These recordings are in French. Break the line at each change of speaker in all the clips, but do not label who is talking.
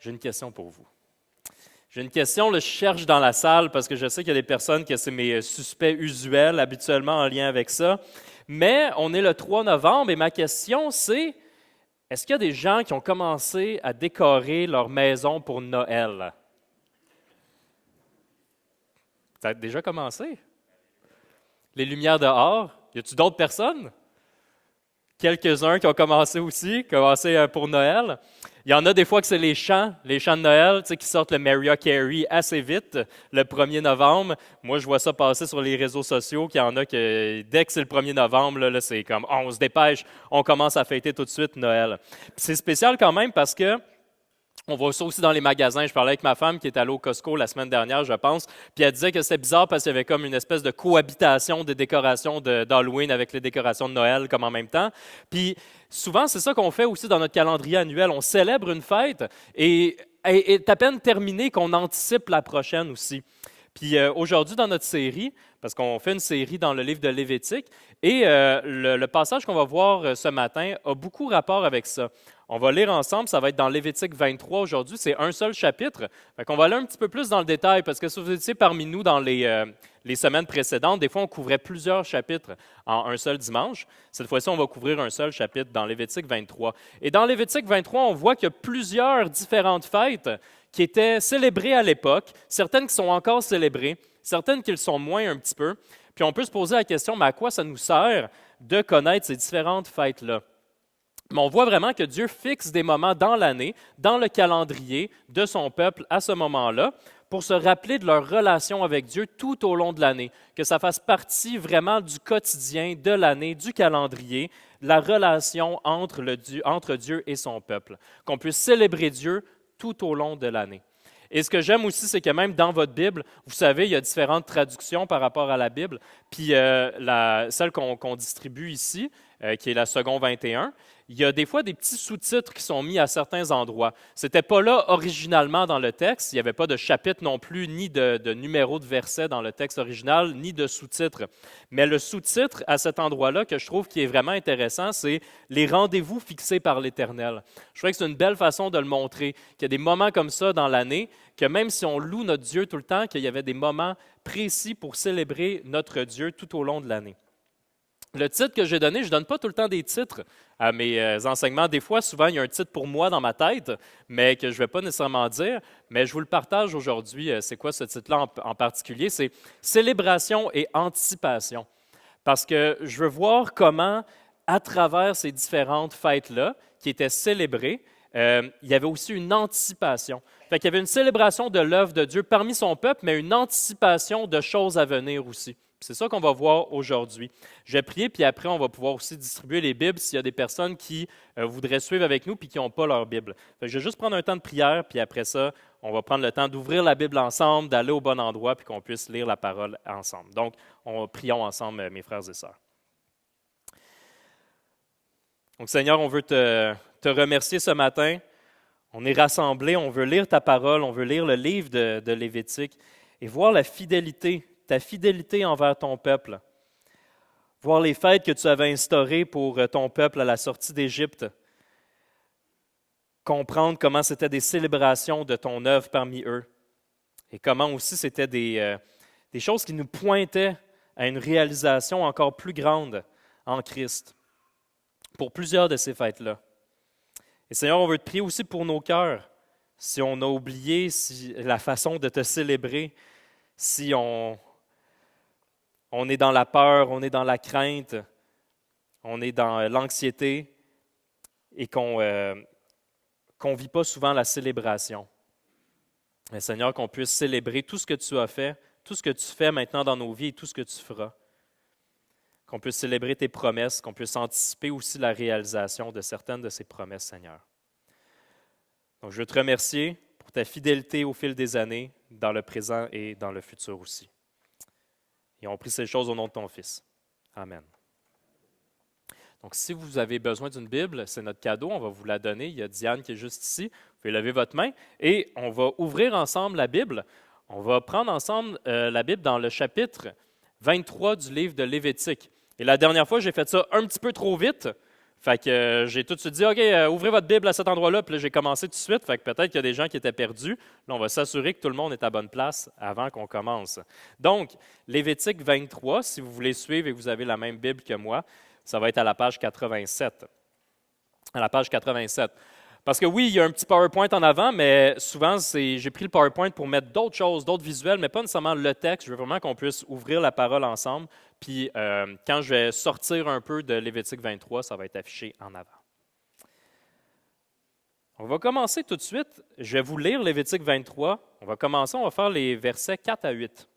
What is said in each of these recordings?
J'ai une question pour vous. J'ai une question, là, je cherche dans la salle parce que je sais qu'il y a des personnes que c'est mes suspects usuels, habituellement en lien avec ça. Mais on est le 3 novembre et ma question c'est, est-ce qu'il y a des gens qui ont commencé à décorer leur maison pour Noël? Ça a déjà commencé? Les lumières dehors? Y a-t-il d'autres personnes? Quelques-uns qui ont commencé aussi, pour Noël. Il y en a des fois que c'est les chants de Noël, tu sais, qui sortent le Mariah Carey assez vite, le 1er novembre. Moi, je vois ça passer sur les réseaux sociaux, qu'il y en a que dès que c'est le 1er novembre, là, c'est comme on se dépêche, on commence à fêter tout de suite Noël. Puis c'est spécial quand même parce que on voit ça aussi dans les magasins. Je parlais avec ma femme qui est allée au Costco la semaine dernière, je pense, puis elle disait que c'était bizarre parce qu'il y avait comme une espèce de cohabitation des décorations d'Halloween avec les décorations de Noël comme en même temps. Puis souvent, c'est ça qu'on fait aussi dans notre calendrier annuel. On célèbre une fête et est à peine terminée qu'on anticipe la prochaine aussi. Puis aujourd'hui, dans notre série, parce qu'on fait une série dans le livre de Lévitique, et le passage qu'on va voir ce matin a beaucoup rapport avec ça. On va lire ensemble, ça va être dans Lévitique 23 aujourd'hui, c'est un seul chapitre. Fait qu'on va aller un petit peu plus dans le détail, parce que si vous étiez parmi nous dans les semaines précédentes, des fois on couvrait plusieurs chapitres en un seul dimanche. Cette fois-ci, on va couvrir un seul chapitre dans Lévitique 23. Et dans Lévitique 23, on voit qu'il y a plusieurs différentes fêtes qui étaient célébrées à l'époque, certaines qui sont encore célébrées, certaines qui le sont moins un petit peu. Puis on peut se poser la question, mais à quoi ça nous sert de connaître ces différentes fêtes-là? Mais on voit vraiment que Dieu fixe des moments dans l'année, dans le calendrier de son peuple à ce moment-là, pour se rappeler de leur relation avec Dieu tout au long de l'année, que ça fasse partie vraiment du quotidien, de l'année, du calendrier, la relation entre Dieu et son peuple, qu'on puisse célébrer Dieu tout au long de l'année. Et ce que j'aime aussi, c'est que même dans votre Bible, vous savez, il y a différentes traductions par rapport à la Bible. Puis celle qu'on distribue ici, qui est la seconde 21, il y a des fois des petits sous-titres qui sont mis à certains endroits. Ce n'était pas là originalement dans le texte. Il n'y avait pas de chapitre non plus, ni de numéro de verset dans le texte original, ni de sous-titres. Mais le sous-titre à cet endroit-là que je trouve qui est vraiment intéressant, c'est « Les rendez-vous fixés par l'Éternel ». Je trouve que c'est une belle façon de le montrer, qu'il y a des moments comme ça dans l'année, que même si on loue notre Dieu tout le temps, qu'il y avait des moments précis pour célébrer notre Dieu tout au long de l'année. Le titre que j'ai donné, je ne donne pas tout le temps des titres à mes enseignements. Des fois, souvent, il y a un titre pour moi dans ma tête, mais que je ne vais pas nécessairement dire. Mais je vous le partage aujourd'hui. C'est quoi ce titre-là en particulier? C'est « Célébration et anticipation ». Parce que je veux voir comment, à travers ces différentes fêtes-là, qui étaient célébrées, il y avait aussi une anticipation. Fait qu'il y avait une célébration de l'œuvre de Dieu parmi son peuple, mais une anticipation de choses à venir aussi. C'est ça qu'on va voir aujourd'hui. Je vais prier, puis après, on va pouvoir aussi distribuer les Bibles s'il y a des personnes qui voudraient suivre avec nous puis qui n'ont pas leur Bible. Fait que je vais juste prendre un temps de prière, puis après ça, on va prendre le temps d'ouvrir la Bible ensemble, d'aller au bon endroit, puis qu'on puisse lire la parole ensemble. Donc, prions ensemble, mes frères et sœurs. Donc, Seigneur, on veut te remercier ce matin. On est rassemblés, on veut lire ta parole, on veut lire le livre de Lévitique et voir la fidélité, ta fidélité envers ton peuple. Voir les fêtes que tu avais instaurées pour ton peuple à la sortie d'Égypte. Comprendre comment c'était des célébrations de ton œuvre parmi eux. Et comment aussi c'était des choses qui nous pointaient à une réalisation encore plus grande en Christ. Pour plusieurs de ces fêtes-là. Et Seigneur, on veut te prier aussi pour nos cœurs. Si on a oublié la façon de te célébrer, si on est dans la peur, on est dans la crainte, on est dans l'anxiété et qu'on ne vit pas souvent la célébration. Mais Seigneur, qu'on puisse célébrer tout ce que tu as fait, tout ce que tu fais maintenant dans nos vies et tout ce que tu feras. Qu'on puisse célébrer tes promesses, qu'on puisse anticiper aussi la réalisation de certaines de ces promesses, Seigneur. Donc, je veux te remercier pour ta fidélité au fil des années, dans le présent et dans le futur aussi. Et on prie ces choses au nom de ton Fils. Amen. Donc, si vous avez besoin d'une Bible, c'est notre cadeau, on va vous la donner. Il y a Diane qui est juste ici. Vous pouvez lever votre main et on va ouvrir ensemble la Bible. On va prendre ensemble la Bible dans le chapitre 23 du livre de Lévitique. Et la dernière fois, j'ai fait ça un petit peu trop vite. Fait que j'ai tout de suite dit, OK, ouvrez votre Bible à cet endroit-là, puis là, j'ai commencé tout de suite. Fait que peut-être qu'il y a des gens qui étaient perdus. Là, on va s'assurer que tout le monde est à bonne place avant qu'on commence. Donc, Lévitique 23, si vous voulez suivre et que vous avez la même Bible que moi, ça va être à la page 87. À la page 87. Parce que oui, il y a un petit PowerPoint en avant, mais souvent, j'ai pris le PowerPoint pour mettre d'autres choses, d'autres visuels, mais pas nécessairement le texte. Je veux vraiment qu'on puisse ouvrir la parole ensemble. Puis quand je vais sortir un peu de Lévitique 23, ça va être affiché en avant. On va commencer tout de suite. Je vais vous lire Lévitique 23. On va faire les versets 4 à 8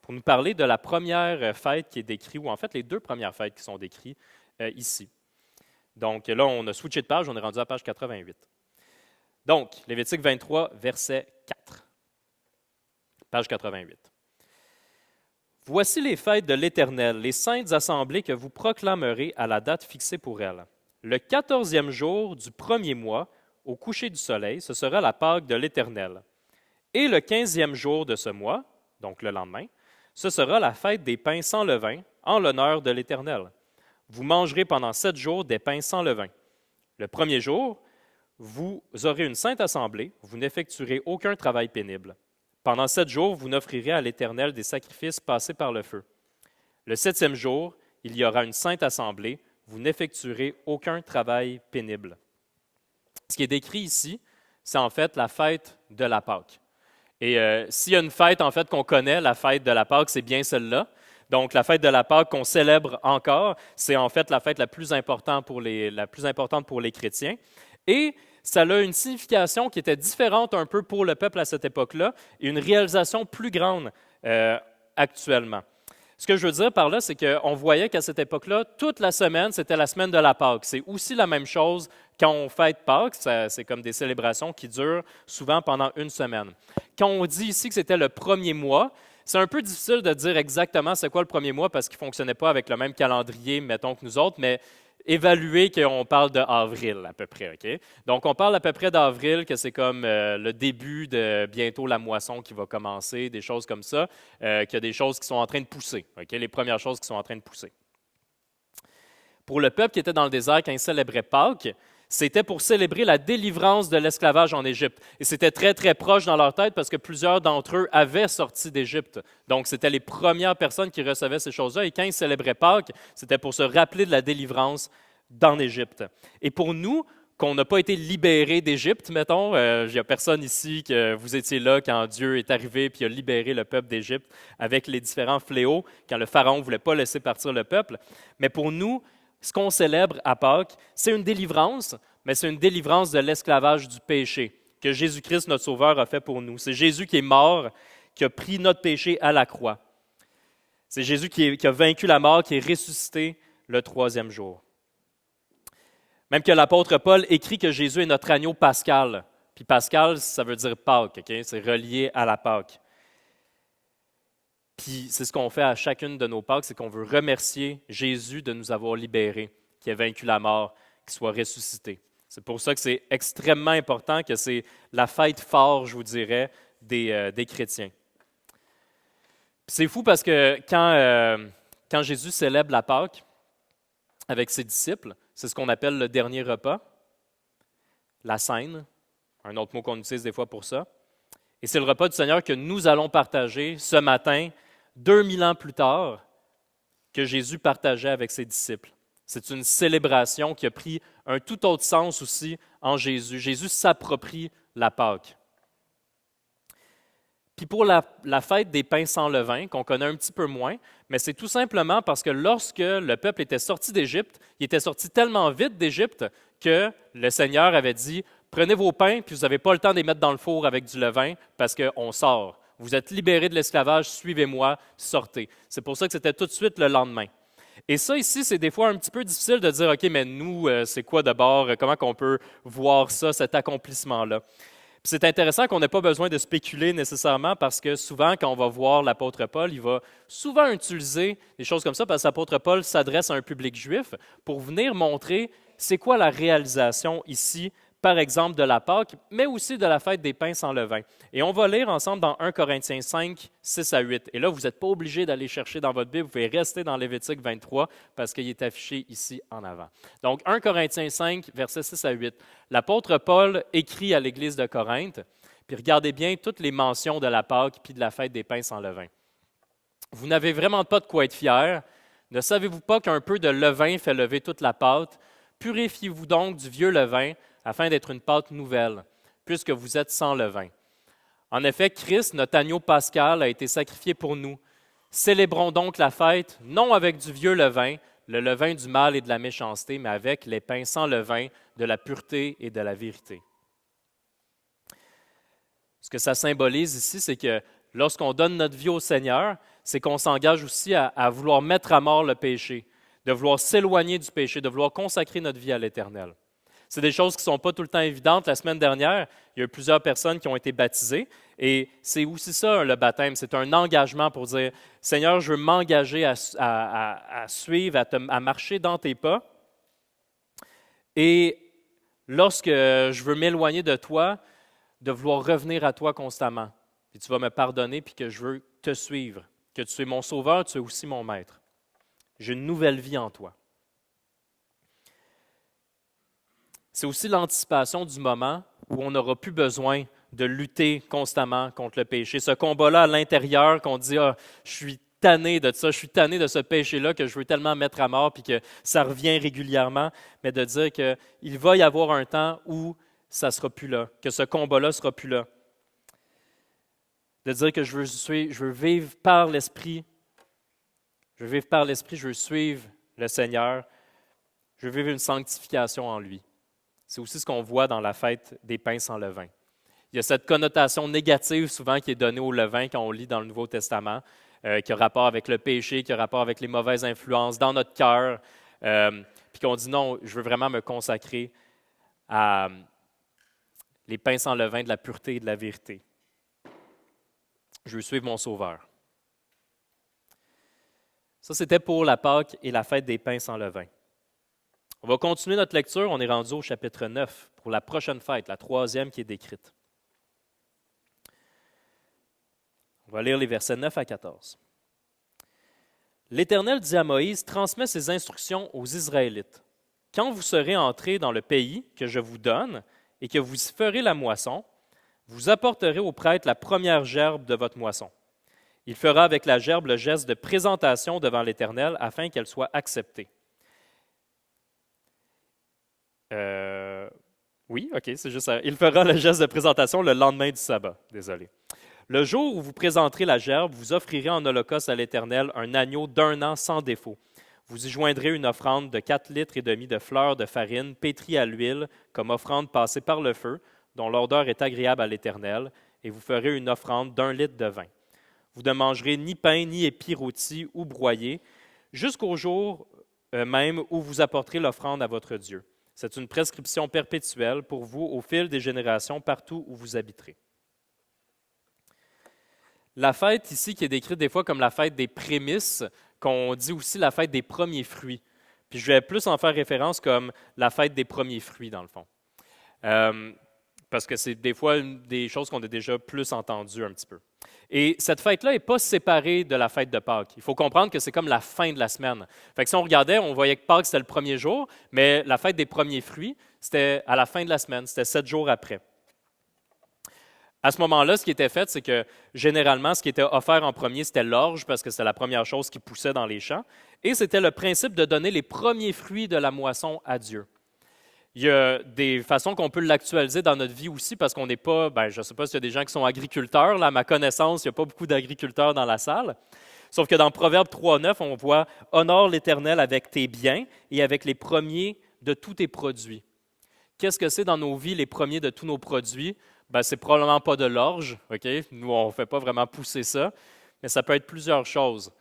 pour nous parler de la première fête qui est décrite, ou en fait les deux premières fêtes qui sont décrites ici. Donc là, on a switché de page, on est rendu à la page 88. Donc, Lévitique 23, verset 4, page 88. « Voici les fêtes de l'Éternel, les saintes assemblées que vous proclamerez à la date fixée pour elles. Le 14e jour du premier mois, au coucher du soleil, ce sera la Pâque de l'Éternel. Et le 15e jour de ce mois, donc le lendemain, ce sera la fête des pains sans levain, en l'honneur de l'Éternel. Vous mangerez pendant 7 jours des pains sans levain. Le premier jour, vous aurez une sainte assemblée, vous n'effectuerez aucun travail pénible. Pendant 7 jours, vous n'offrirez à l'Éternel des sacrifices passés par le feu. Le 7e jour, il y aura une sainte assemblée, vous n'effectuerez aucun travail pénible. » Ce qui est décrit ici, c'est en fait la fête de la Pâque. Et s'il y a une fête en fait qu'on connaît, la fête de la Pâque, c'est bien celle-là. Donc, la fête de la Pâque qu'on célèbre encore, c'est en fait la fête la plus importante pour les chrétiens. Et ça a une signification qui était différente un peu pour le peuple à cette époque-là et une réalisation plus grande actuellement. Ce que je veux dire par là, c'est qu'on voyait qu'à cette époque-là, toute la semaine, c'était la semaine de la Pâque. C'est aussi la même chose quand on fête Pâques, c'est comme des célébrations qui durent souvent pendant une semaine. Quand on dit ici que c'était le premier mois, c'est un peu difficile de dire exactement c'est quoi le premier mois parce qu'il ne fonctionnait pas avec le même calendrier, mettons, que nous autres, mais évaluer qu'on parle d'avril à peu près. Okay? Donc, on parle à peu près d'avril, que c'est comme le début de bientôt la moisson qui va commencer, des choses comme ça, qu'il y a des choses qui sont en train de pousser, okay? Les premières choses qui sont en train de pousser. Pour le peuple qui était dans le désert quand il célébrait Pâques, c'était pour célébrer la délivrance de l'esclavage en Égypte. Et c'était très, très proche dans leur tête parce que plusieurs d'entre eux avaient sorti d'Égypte. Donc, c'était les premières personnes qui recevaient ces choses-là. Et quand ils célébraient Pâques, c'était pour se rappeler de la délivrance d'en Égypte. Et pour nous, qu'on n'a pas été libérés d'Égypte, mettons, il n'y a personne ici que vous étiez là quand Dieu est arrivé et a libéré le peuple d'Égypte avec les différents fléaux, quand le Pharaon ne voulait pas laisser partir le peuple. Mais pour nous, ce qu'on célèbre à Pâques, c'est une délivrance, mais c'est une délivrance de l'esclavage du péché que Jésus-Christ, notre Sauveur, a fait pour nous. C'est Jésus qui est mort, qui a pris notre péché à la croix. C'est Jésus qui a vaincu la mort, qui est ressuscité le 3e jour. Même que l'apôtre Paul écrit que Jésus est notre agneau pascal. Puis pascal, ça veut dire Pâques, okay? C'est relié à la Pâque. Puis c'est ce qu'on fait à chacune de nos Pâques, c'est qu'on veut remercier Jésus de nous avoir libérés, qui a vaincu la mort, qui soit ressuscité. C'est pour ça que c'est extrêmement important que c'est la fête forte, je vous dirais, des chrétiens. Puis c'est fou parce que quand Jésus célèbre la Pâque avec ses disciples, c'est ce qu'on appelle le dernier repas, la cène, un autre mot qu'on utilise des fois pour ça. Et c'est le repas du Seigneur que nous allons partager ce matin, 2000 ans plus tard, que Jésus partageait avec ses disciples. C'est une célébration qui a pris un tout autre sens aussi en Jésus. Jésus s'approprie la Pâque. Puis pour la fête des pains sans levain, qu'on connaît un petit peu moins, mais c'est tout simplement parce que lorsque le peuple était sorti d'Égypte, il était sorti tellement vite d'Égypte que le Seigneur avait dit « Prenez vos pains, puis vous n'avez pas le temps de les mettre dans le four avec du levain parce qu'on sort. Vous êtes libérés de l'esclavage, suivez-moi, sortez. » C'est pour ça que c'était tout de suite le lendemain. Et ça ici, c'est des fois un petit peu difficile de dire « OK, mais nous, c'est quoi d'abord? Comment qu'on peut voir ça, cet accomplissement-là? » C'est intéressant qu'on n'ait pas besoin de spéculer nécessairement parce que souvent, quand on va voir l'apôtre Paul, il va souvent utiliser des choses comme ça parce que l'apôtre Paul s'adresse à un public juif pour venir montrer c'est quoi la réalisation ici par exemple de la Pâque, mais aussi de la fête des pains sans levain. Et on va lire ensemble dans 1 Corinthiens 5, 6 à 8. Et là, vous n'êtes pas obligé d'aller chercher dans votre Bible, vous pouvez rester dans Lévitique 23 parce qu'il est affiché ici en avant. Donc 1 Corinthiens 5, versets 6 à 8. L'apôtre Paul écrit à l'Église de Corinthe, puis regardez bien toutes les mentions de la Pâque puis de la fête des pains sans levain. Vous n'avez vraiment pas de quoi être fiers. Ne savez-vous pas qu'un peu de levain fait lever toute la pâte? Purifiez-vous donc du vieux levain afin d'être une pâte nouvelle, puisque vous êtes sans levain. En effet, Christ, notre agneau pascal, a été sacrifié pour nous. Célébrons donc la fête, non avec du vieux levain, le levain du mal et de la méchanceté, mais avec les pains sans levain, de la pureté et de la vérité. Ce que ça symbolise ici, c'est que lorsqu'on donne notre vie au Seigneur, c'est qu'on s'engage aussi à vouloir mettre à mort le péché, de vouloir s'éloigner du péché, de vouloir consacrer notre vie à l'Éternel. C'est des choses qui ne sont pas tout le temps évidentes. La semaine dernière, il y a eu plusieurs personnes qui ont été baptisées et c'est aussi ça le baptême, c'est un engagement pour dire « Seigneur, je veux m'engager à suivre, à marcher dans tes pas et lorsque je veux m'éloigner de toi, de vouloir revenir à toi constamment. Puis tu vas me pardonner puis que je veux te suivre, que tu es mon sauveur, tu es aussi mon maître. J'ai une nouvelle vie en toi. » C'est aussi l'anticipation du moment où on n'aura plus besoin de lutter constamment contre le péché. Ce combat-là à l'intérieur qu'on dit « Ah, je suis tanné de ça, je suis tanné de ce péché-là que je veux tellement mettre à mort puis que ça revient régulièrement », mais de dire qu'il va y avoir un temps où ça ne sera plus là, que ce combat-là ne sera plus là. De dire que je veux vivre par l'Esprit, je veux suivre le Seigneur, je veux vivre une sanctification en lui. C'est aussi ce qu'on voit dans la fête des pains sans levain. Il y a cette connotation négative souvent qui est donnée au levain quand on lit dans le Nouveau Testament, qui a rapport avec le péché, qui a rapport avec les mauvaises influences dans notre cœur, puis qu'on dit non, je veux vraiment me consacrer à les pains sans levain de la pureté et de la vérité. Je veux suivre mon Sauveur. Ça, c'était pour la Pâque et la fête des pains sans levain. On va continuer notre lecture. On est rendu au chapitre 9 pour la prochaine fête, la troisième qui est décrite. On va lire les versets 9 à 14. L'Éternel dit à Moïse, transmets ses instructions aux Israélites. Quand vous serez entrés dans le pays que je vous donne et que vous y ferez la moisson, vous apporterez au prêtre la première gerbe de votre moisson. Il fera avec la gerbe le geste de présentation devant l'Éternel afin qu'elle soit acceptée. Oui, OK, c'est juste ça. Il fera le geste de présentation le lendemain du sabbat. Désolé. Le jour où vous présenterez la gerbe, vous offrirez en holocauste à l'Éternel un agneau d'1 an sans défaut. Vous y joindrez une offrande de 4,5 litres de fleur de farine pétrie à l'huile comme offrande passée par le feu, dont l'odeur est agréable à l'Éternel, et vous ferez une offrande d'1 litre de vin. Vous ne mangerez ni pain, ni épis rôtis ou broyés, jusqu'au jour même où vous apporterez l'offrande à votre Dieu. C'est une prescription perpétuelle pour vous au fil des générations partout où vous habiterez. La fête ici qui est décrite des fois comme la fête des prémices, qu'on dit aussi la fête des premiers fruits. Puis je vais plus en faire référence comme la fête des premiers fruits dans le fond. Parce que c'est des fois des choses qu'on a déjà plus entendues un petit peu. Et cette fête-là n'est pas séparée de la fête de Pâques. Il faut comprendre que c'est comme la fin de la semaine. Fait que si on regardait, on voyait que Pâques, c'était le premier jour, mais la fête des premiers fruits, c'était à la fin de la semaine, c'était 7 jours après. À ce moment-là, ce qui était fait, c'est que généralement, ce qui était offert en premier, c'était l'orge, parce que c'était la première chose qui poussait dans les champs, et c'était le principe de donner les premiers fruits de la moisson à Dieu. Il y a des façons qu'on peut l'actualiser dans notre vie aussi, parce qu'on n'est pas, je ne sais pas s'il y a des gens qui sont agriculteurs, là, à ma connaissance, il n'y a pas beaucoup d'agriculteurs dans la salle. Sauf que dans Proverbe 3,9, on voit « Honore l'Éternel avec tes biens et avec les premiers de tous tes produits ». Qu'est-ce que c'est dans nos vies, les premiers de tous nos produits? C'est probablement pas de l'orge, OK? Nous, on ne fait pas vraiment pousser ça, mais ça peut être plusieurs choses.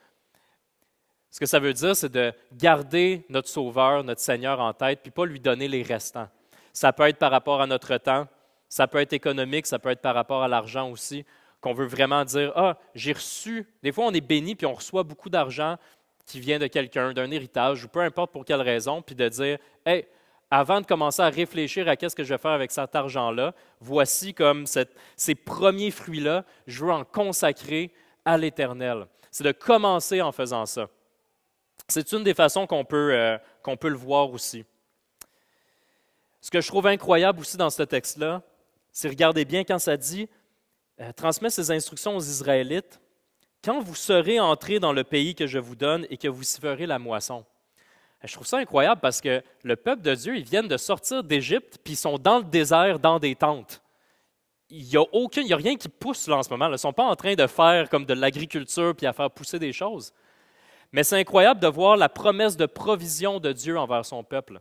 Ce que ça veut dire, c'est de garder notre Sauveur, notre Seigneur en tête, puis pas lui donner les restants. Ça peut être par rapport à notre temps, ça peut être économique, ça peut être par rapport à l'argent aussi, qu'on veut vraiment dire « Ah, j'ai reçu… » Des fois, on est béni, puis on reçoit beaucoup d'argent qui vient de quelqu'un, d'un héritage, ou peu importe pour quelle raison, puis de dire « Hey, avant de commencer à réfléchir à qu'est-ce que je vais faire avec cet argent-là, voici comme ces premiers fruits-là, je veux en consacrer à l'Éternel. C'est de commencer en faisant ça. C'est une des façons qu'on peut le voir aussi. Ce que je trouve incroyable aussi dans ce texte-là, c'est, regardez bien quand ça dit, transmet ces instructions aux Israélites, quand vous serez entrés dans le pays que je vous donne et que vous y ferez la moisson. Je trouve ça incroyable parce que le peuple de Dieu, ils viennent de sortir d'Égypte, puis ils sont dans le désert, dans des tentes. Il n'y a rien qui pousse là en ce moment. Ils ne sont pas en train de faire comme de l'agriculture puis à faire pousser des choses. Mais c'est incroyable de voir la promesse de provision de Dieu envers son peuple.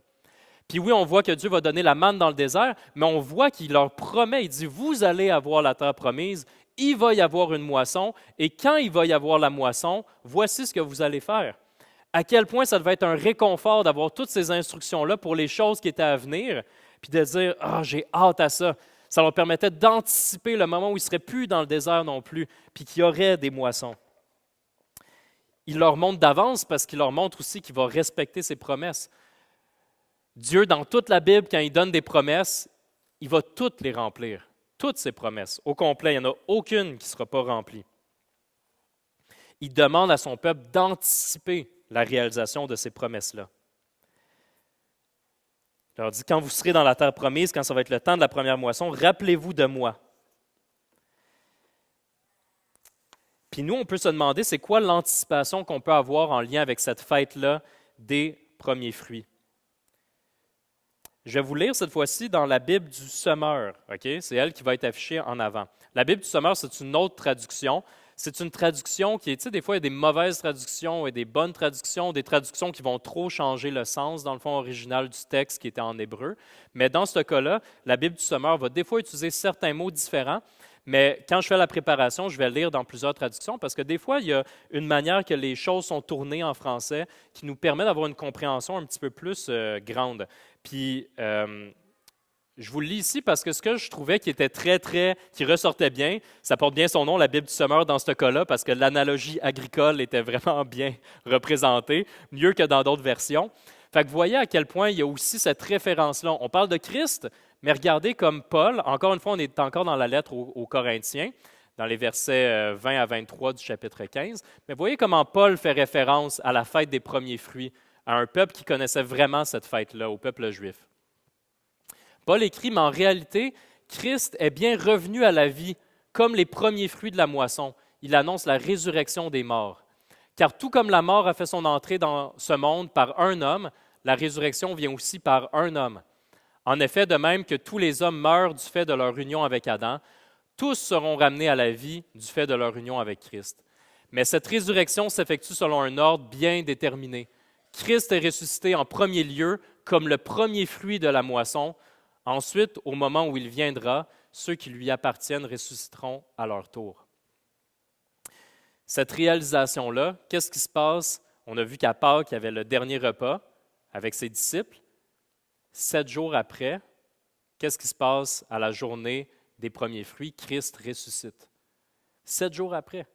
Puis oui, on voit que Dieu va donner la manne dans le désert, mais on voit qu'il leur promet, il dit, vous allez avoir la terre promise, il va y avoir une moisson, et quand il va y avoir la moisson, voici ce que vous allez faire. À quel point ça devait être un réconfort d'avoir toutes ces instructions-là pour les choses qui étaient à venir, puis de dire, ah, j'ai hâte à ça. Ça leur permettait d'anticiper le moment où ils ne seraient plus dans le désert non plus, puis qu'il y aurait des moissons. Il leur montre d'avance parce qu'il leur montre aussi qu'il va respecter ses promesses. Dieu, dans toute la Bible, quand il donne des promesses, il va toutes les remplir. Toutes ses promesses, au complet. Il n'y en a aucune qui ne sera pas remplie. Il demande à son peuple d'anticiper la réalisation de ces promesses-là. Il leur dit, quand vous serez dans la terre promise, quand ça va être le temps de la première moisson, rappelez-vous de moi. Puis nous, on peut se demander, c'est quoi l'anticipation qu'on peut avoir en lien avec cette fête-là des premiers fruits? Je vais vous lire cette fois-ci dans la Bible du Semeur. Okay? C'est elle qui va être affichée en avant. La Bible du Semeur, c'est une autre traduction. C'est une traduction qui est, tu sais, des fois, il y a des mauvaises traductions et des bonnes traductions, des traductions qui vont trop changer le sens, dans le fond original du texte qui était en hébreu. Mais dans ce cas-là, la Bible du Semeur va des fois utiliser certains mots différents. Mais quand je fais la préparation, je vais lire dans plusieurs traductions parce que des fois, il y a une manière que les choses sont tournées en français qui nous permet d'avoir une compréhension un petit peu plus grande. Puis, je vous le lis ici parce que ce que je trouvais qui était qui ressortait bien, ça porte bien son nom, la Bible du Semeur dans ce cas-là, parce que l'analogie agricole était vraiment bien représentée, mieux que dans d'autres versions. Fait que vous voyez à quel point il y a aussi cette référence-là. On parle de Christ, mais regardez comme Paul, encore une fois, on est encore dans la lettre aux Corinthiens, dans les versets 20 à 23 du chapitre 15. Mais voyez comment Paul fait référence à la fête des premiers fruits, à un peuple qui connaissait vraiment cette fête-là, au peuple juif. Paul écrit, mais en réalité, Christ est bien revenu à la vie, comme les premiers fruits de la moisson. Il annonce la résurrection des morts. Car tout comme la mort a fait son entrée dans ce monde par un homme, la résurrection vient aussi par un homme. En effet, de même que tous les hommes meurent du fait de leur union avec Adam, tous seront ramenés à la vie du fait de leur union avec Christ. Mais cette résurrection s'effectue selon un ordre bien déterminé. Christ est ressuscité en premier lieu comme le premier fruit de la moisson. Ensuite, au moment où il viendra, ceux qui lui appartiennent ressusciteront à leur tour. Cette réalisation-là, qu'est-ce qui se passe? On a vu qu'à Pâques, il y avait le dernier repas avec ses disciples. 7 jours après, qu'est-ce qui se passe à la journée des premiers fruits? Christ ressuscite. 7 jours après.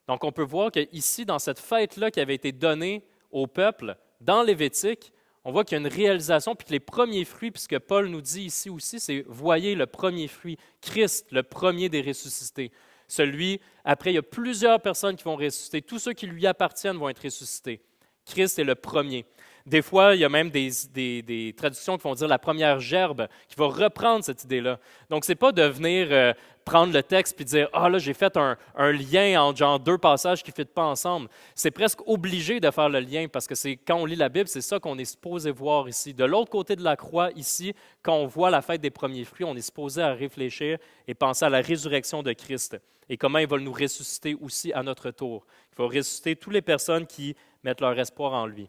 Donc, on peut voir qu'ici, dans cette fête-là qui avait été donnée au peuple, dans Lévitique, on voit qu'il y a une réalisation, puis que les premiers fruits, puis ce que Paul nous dit ici aussi, c'est « Voyez le premier fruit, Christ, le premier des ressuscités. » Celui, après, il y a plusieurs personnes qui vont ressusciter. Tous ceux qui lui appartiennent vont être ressuscités. Christ est le premier. Des fois, il y a même des traductions qui vont dire la première gerbe, qui va reprendre cette idée-là. Donc, ce n'est pas de venir prendre le texte et dire « Ah là, j'ai fait un lien entre genre 2 passages qui ne fitent pas ensemble. » C'est presque obligé de faire le lien parce que quand on lit la Bible, c'est ça qu'on est supposé voir ici. De l'autre côté de la croix, ici, quand on voit la fête des premiers fruits, on est supposé à réfléchir et penser à la résurrection de Christ et comment il va nous ressusciter aussi à notre tour. Il va ressusciter toutes les personnes qui mettent leur espoir en lui.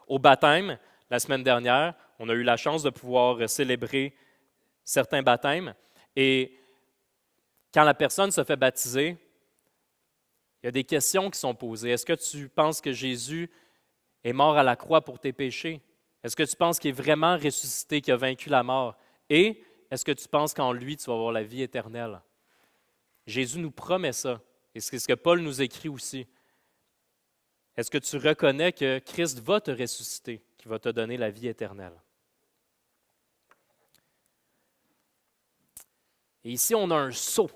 Au baptême, la semaine dernière, on a eu la chance de pouvoir célébrer certains baptêmes. Et quand la personne se fait baptiser, il y a des questions qui sont posées. Est-ce que tu penses que Jésus est mort à la croix pour tes péchés? Est-ce que tu penses qu'il est vraiment ressuscité, qu'il a vaincu la mort? Et est-ce que tu penses qu'en lui, tu vas avoir la vie éternelle? Jésus nous promet ça. Et c'est ce que Paul nous écrit aussi. Est-ce que tu reconnais que Christ va te ressusciter, qu'il va te donner la vie éternelle? Et ici, on a un saut.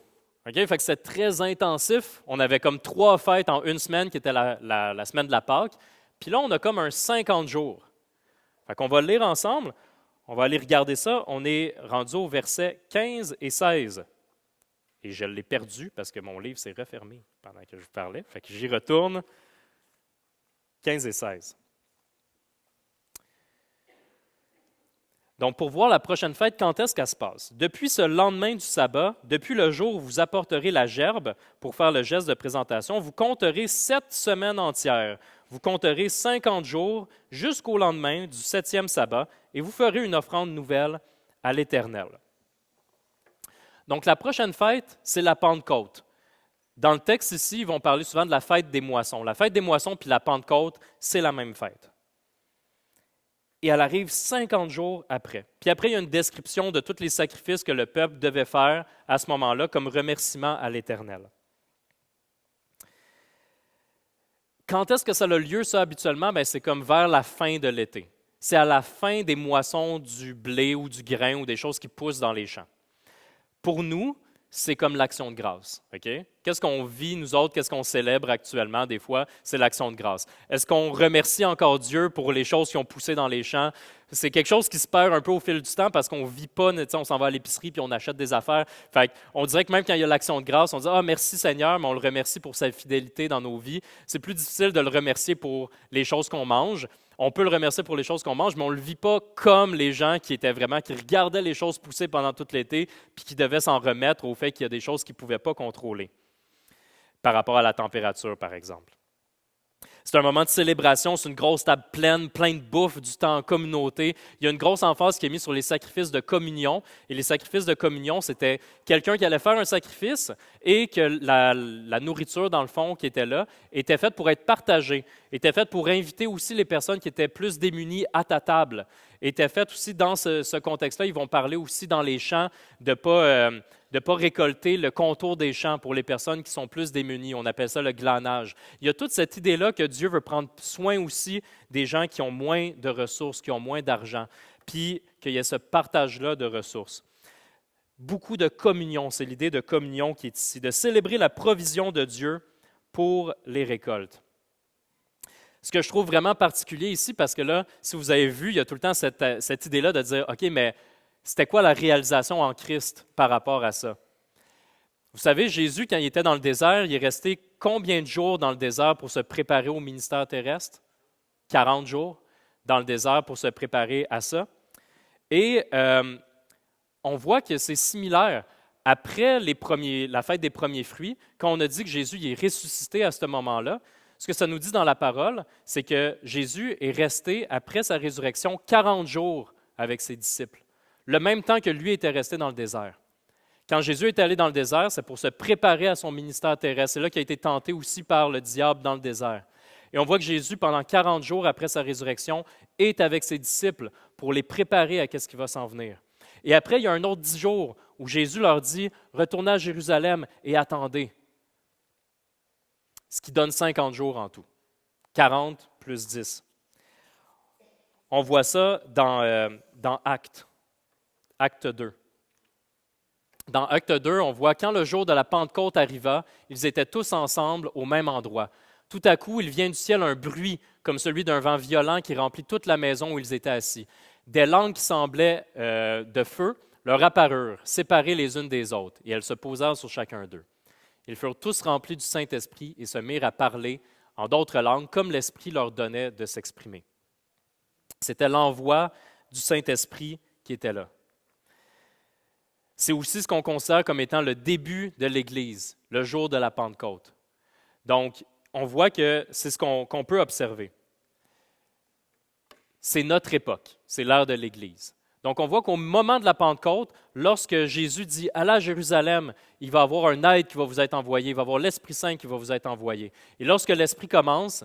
Okay? Fait que c'est très intensif. On avait comme 3 fêtes en une semaine, qui était la semaine de la Pâque. Puis là, on a comme un 50 jours. Fait qu'on va le lire ensemble. On va aller regarder ça. On est rendu au verset 15 et 16. Et je l'ai perdu parce que mon livre s'est refermé pendant que je vous parlais. Fait que j'y retourne. 15 et 16. Donc, pour voir la prochaine fête, quand est-ce qu'elle se passe? Depuis ce lendemain du sabbat, depuis le jour où vous apporterez la gerbe pour faire le geste de présentation, vous compterez 7 semaines entières. Vous compterez 50 jours jusqu'au lendemain du 7e sabbat et vous ferez une offrande nouvelle à l'Éternel. Donc, la prochaine fête, c'est la Pentecôte. Dans le texte ici, ils vont parler souvent de la fête des moissons. La fête des moissons puis la Pentecôte, c'est la même fête. Et elle arrive 50 jours après. Puis après, il y a une description de tous les sacrifices que le peuple devait faire à ce moment-là comme remerciement à l'Éternel. Quand est-ce que ça a lieu, ça, habituellement? Bien, c'est comme vers la fin de l'été. C'est à la fin des moissons du blé ou du grain ou des choses qui poussent dans les champs. Pour nous, c'est comme l'action de grâce. Okay? Qu'est-ce qu'on vit, nous autres, qu'est-ce qu'on célèbre actuellement, des fois? C'est l'action de grâce. Est-ce qu'on remercie encore Dieu pour les choses qui ont poussé dans les champs? C'est quelque chose qui se perd un peu au fil du temps parce qu'on ne vit pas, on s'en va à l'épicerie puis on achète des affaires. Fait on dirait que même quand il y a l'action de grâce, on dit « Ah, merci Seigneur », mais on le remercie pour sa fidélité dans nos vies. C'est plus difficile de le remercier pour les choses qu'on mange. On peut le remercier pour les choses qu'on mange, mais on ne le vit pas comme les gens qui regardaient les choses pousser pendant tout l'été, puis qui devaient s'en remettre au fait qu'il y a des choses qu'ils ne pouvaient pas contrôler, par rapport à la température, par exemple. C'est un moment de célébration, c'est une grosse table pleine, plein de bouffe, du temps en communauté. Il y a une grosse emphase qui est mise sur les sacrifices de communion. Et les sacrifices de communion, c'était quelqu'un qui allait faire un sacrifice et que la nourriture, dans le fond, qui était là, était faite pour être partagée, était faite pour inviter aussi les personnes qui étaient plus démunies à ta table. Était faite aussi dans ce contexte-là. Ils vont parler aussi dans les champs de ne pas récolter le contour des champs pour les personnes qui sont plus démunies. On appelle ça le glanage. Il y a toute cette idée-là que Dieu veut prendre soin aussi des gens qui ont moins de ressources, qui ont moins d'argent, puis qu'il y a ce partage-là de ressources. Beaucoup de communion, c'est l'idée de communion qui est ici, de célébrer la provision de Dieu pour les récoltes. Ce que je trouve vraiment particulier ici, parce que là, si vous avez vu, il y a tout le temps cette idée-là de dire, OK, mais c'était quoi la réalisation en Christ par rapport à ça? Vous savez, Jésus, quand il était dans le désert, il est resté combien de jours dans le désert pour se préparer au ministère terrestre? 40 jours dans le désert pour se préparer à ça. Et on voit que c'est similaire. Après la fête des premiers fruits, quand on a dit que Jésus est ressuscité à ce moment-là, ce que ça nous dit dans la parole, c'est que Jésus est resté, après sa résurrection, 40 jours avec ses disciples, le même temps que lui était resté dans le désert. Quand Jésus est allé dans le désert, c'est pour se préparer à son ministère terrestre. C'est là qu'il a été tenté aussi par le diable dans le désert. Et on voit que Jésus, pendant 40 jours après sa résurrection, est avec ses disciples pour les préparer à ce qui va s'en venir. Et après, il y a un autre 10 jours où Jésus leur dit « Retournez à Jérusalem et attendez ». Ce qui donne 50 jours en tout. 40 plus 10. On voit ça dans Actes 2. Dans Actes 2, on voit quand le jour de la Pentecôte arriva, ils étaient tous ensemble au même endroit. Tout à coup, il vient du ciel un bruit comme celui d'un vent violent qui remplit toute la maison où ils étaient assis. Des langues qui semblaient de feu leur apparurent, séparées les unes des autres, et elles se posèrent sur chacun d'eux. Ils furent tous remplis du Saint-Esprit et se mirent à parler en d'autres langues, comme l'Esprit leur donnait de s'exprimer. C'était l'envoi du Saint-Esprit qui était là. C'est aussi ce qu'on considère comme étant le début de l'Église, le jour de la Pentecôte. Donc, on voit que c'est ce qu'on peut observer. C'est notre époque, c'est l'ère de l'Église. Donc, on voit qu'au moment de la Pentecôte, lorsque Jésus dit « Allez à Jérusalem », il va y avoir un aide qui va vous être envoyé, il va y avoir l'Esprit Saint qui va vous être envoyé. Et lorsque l'Esprit commence,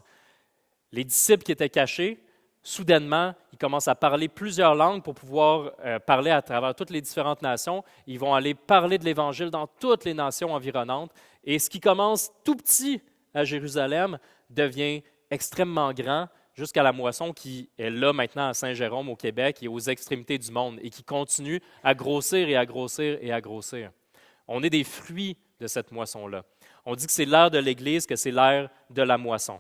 les disciples qui étaient cachés, soudainement, ils commencent à parler plusieurs langues pour pouvoir parler à travers toutes les différentes nations. Ils vont aller parler de l'Évangile dans toutes les nations environnantes. Et ce qui commence tout petit à Jérusalem devient extrêmement grand, jusqu'à la moisson qui est là maintenant à Saint-Jérôme au Québec et aux extrémités du monde et qui continue à grossir et à grossir et à grossir. On est des fruits de cette moisson-là. On dit que c'est l'ère de l'Église, que c'est l'ère de la moisson.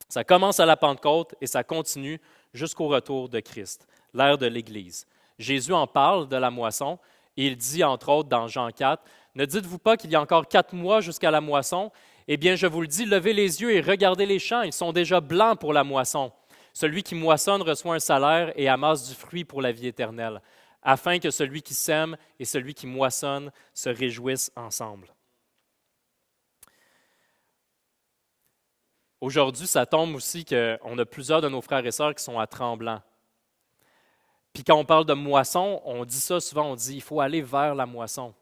Ça commence à la Pentecôte et ça continue jusqu'au retour de Christ, l'ère de l'Église. Jésus en parle de la moisson et il dit, entre autres, dans Jean 4, « Ne dites-vous pas qu'il y a encore 4 mois jusqu'à la moisson? Eh bien, je vous le dis, levez les yeux et regardez les champs, ils sont déjà blancs pour la moisson. Celui qui moissonne reçoit un salaire et amasse du fruit pour la vie éternelle, afin que celui qui sème et celui qui moissonne se réjouissent ensemble. » Aujourd'hui, ça tombe aussi qu'on a plusieurs de nos frères et sœurs qui sont à Tremblant. Puis quand on parle de moisson, on dit ça souvent, on dit il faut aller vers la moisson.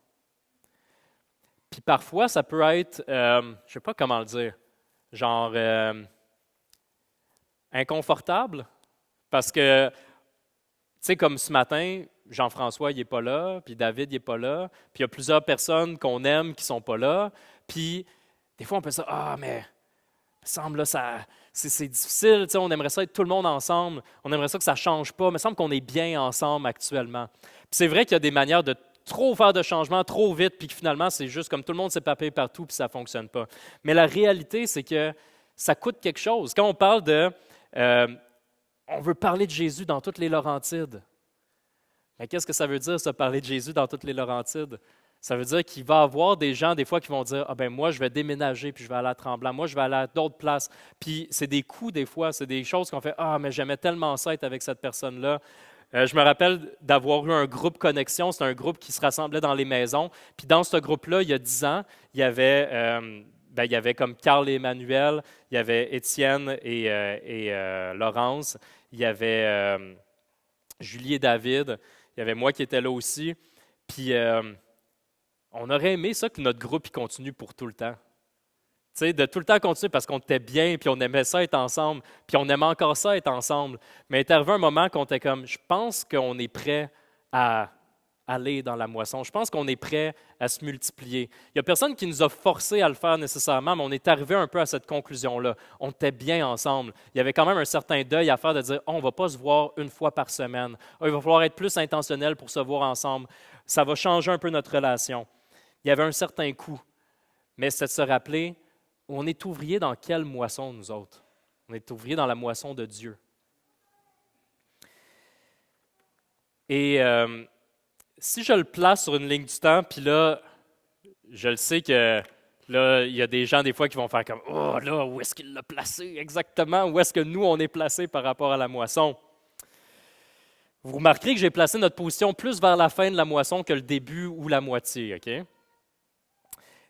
Puis parfois, ça peut être, je ne sais pas comment le dire, genre inconfortable, parce que, tu sais, comme ce matin, Jean-François, il n'est pas là, puis David, il n'est pas là, puis il y a plusieurs personnes qu'on aime qui ne sont pas là, puis des fois, on peut se dire, ah, mais il me semble, là, c'est difficile, tu sais, on aimerait ça être tout le monde ensemble, on aimerait ça que ça ne change pas, mais il me semble qu'on est bien ensemble actuellement. Puis c'est vrai qu'il y a des manières de trop faire de changements trop vite, puis que finalement, c'est juste comme tout le monde s'est papé partout, puis ça ne fonctionne pas. Mais la réalité, c'est que ça coûte quelque chose. Quand on parle de... on veut parler de Jésus dans toutes les Laurentides. Mais qu'est-ce que ça veut dire, ça, parler de Jésus dans toutes les Laurentides? Ça veut dire qu'il va y avoir des gens, des fois, qui vont dire « Ah ben moi, je vais déménager, puis je vais aller à Tremblant. Moi, je vais aller à d'autres places. » Puis c'est des coups, des fois, c'est des choses qu'on fait « Ah, mais j'aimais tellement ça être avec cette personne-là. » Je me rappelle d'avoir eu un groupe Connexion. C'est un groupe qui se rassemblait dans les maisons. Puis dans ce groupe-là, il y a 10 ans, il y avait comme Carl et Emmanuel, il y avait Étienne et Laurence, il y avait Julie et David, il y avait moi qui étais là aussi. Puis on aurait aimé ça que notre groupe il continue pour tout le temps. Tu sais, de tout le temps continuer parce qu'on était bien, puis on aimait ça être ensemble, puis on aimait encore ça être ensemble. Mais il est arrivé un moment qu'on était comme, je pense qu'on est prêt à aller dans la moisson. Je pense qu'on est prêt à se multiplier. Il n'y a personne qui nous a forcé à le faire nécessairement, mais on est arrivé un peu à cette conclusion-là. On était bien ensemble. Il y avait quand même un certain deuil à faire de dire, oh, on ne va pas se voir une fois par semaine. Oh, il va falloir être plus intentionnel pour se voir ensemble. Ça va changer un peu notre relation. Il y avait un certain coût. Mais c'est de se rappeler, on est ouvrier dans quelle moisson, nous autres? On est ouvrier dans la moisson de Dieu. Et si je le place sur une ligne du temps, puis là, je le sais que là, il y a des gens des fois qui vont faire comme « Oh là, où est-ce qu'il l'a placé exactement? Où est-ce que nous, on est placé par rapport à la moisson? » Vous remarquerez que j'ai placé notre position plus vers la fin de la moisson que le début ou la moitié, OK?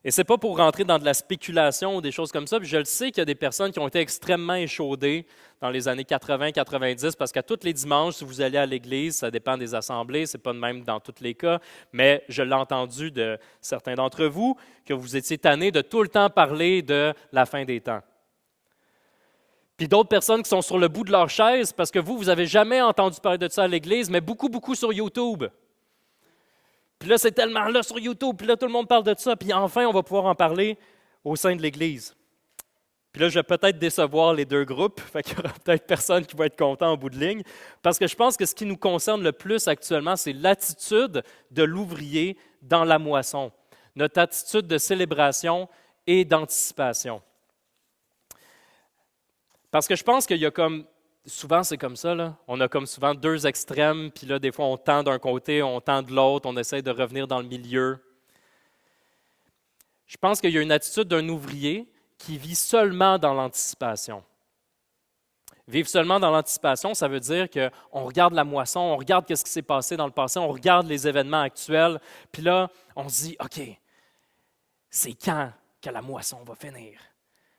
Et ce n'est pas pour rentrer dans de la spéculation ou des choses comme ça. Puis je le sais qu'il y a des personnes qui ont été extrêmement échaudées dans les années 80-90 parce qu'à tous les dimanches, si vous allez à l'église, ça dépend des assemblées, ce n'est pas de même dans tous les cas, mais je l'ai entendu de certains d'entre vous que vous étiez tannés de tout le temps parler de la fin des temps. Puis d'autres personnes qui sont sur le bout de leur chaise parce que vous n'avez jamais entendu parler de ça à l'église, mais beaucoup sur YouTube. Puis là, c'est tellement là sur YouTube, puis là, tout le monde parle de ça, puis enfin, on va pouvoir en parler au sein de l'Église. Puis là, je vais peut-être décevoir les deux groupes, fait qu'il y aura peut-être personne qui va être content en bout de ligne, parce que je pense que ce qui nous concerne le plus actuellement, c'est l'attitude de l'ouvrier dans la moisson, notre attitude de célébration et d'anticipation. Parce que je pense qu'il y a comme... Souvent, c'est comme ça, là. On a comme souvent deux extrêmes, puis là, des fois, on tend d'un côté, on tend de l'autre, on essaie de revenir dans le milieu. Je pense qu'il y a une attitude d'un ouvrier qui vit seulement dans l'anticipation. Vivre seulement dans l'anticipation, ça veut dire qu'on regarde la moisson, on regarde ce qui s'est passé dans le passé, on regarde les événements actuels, puis là, on se dit, OK, c'est quand que la moisson va finir?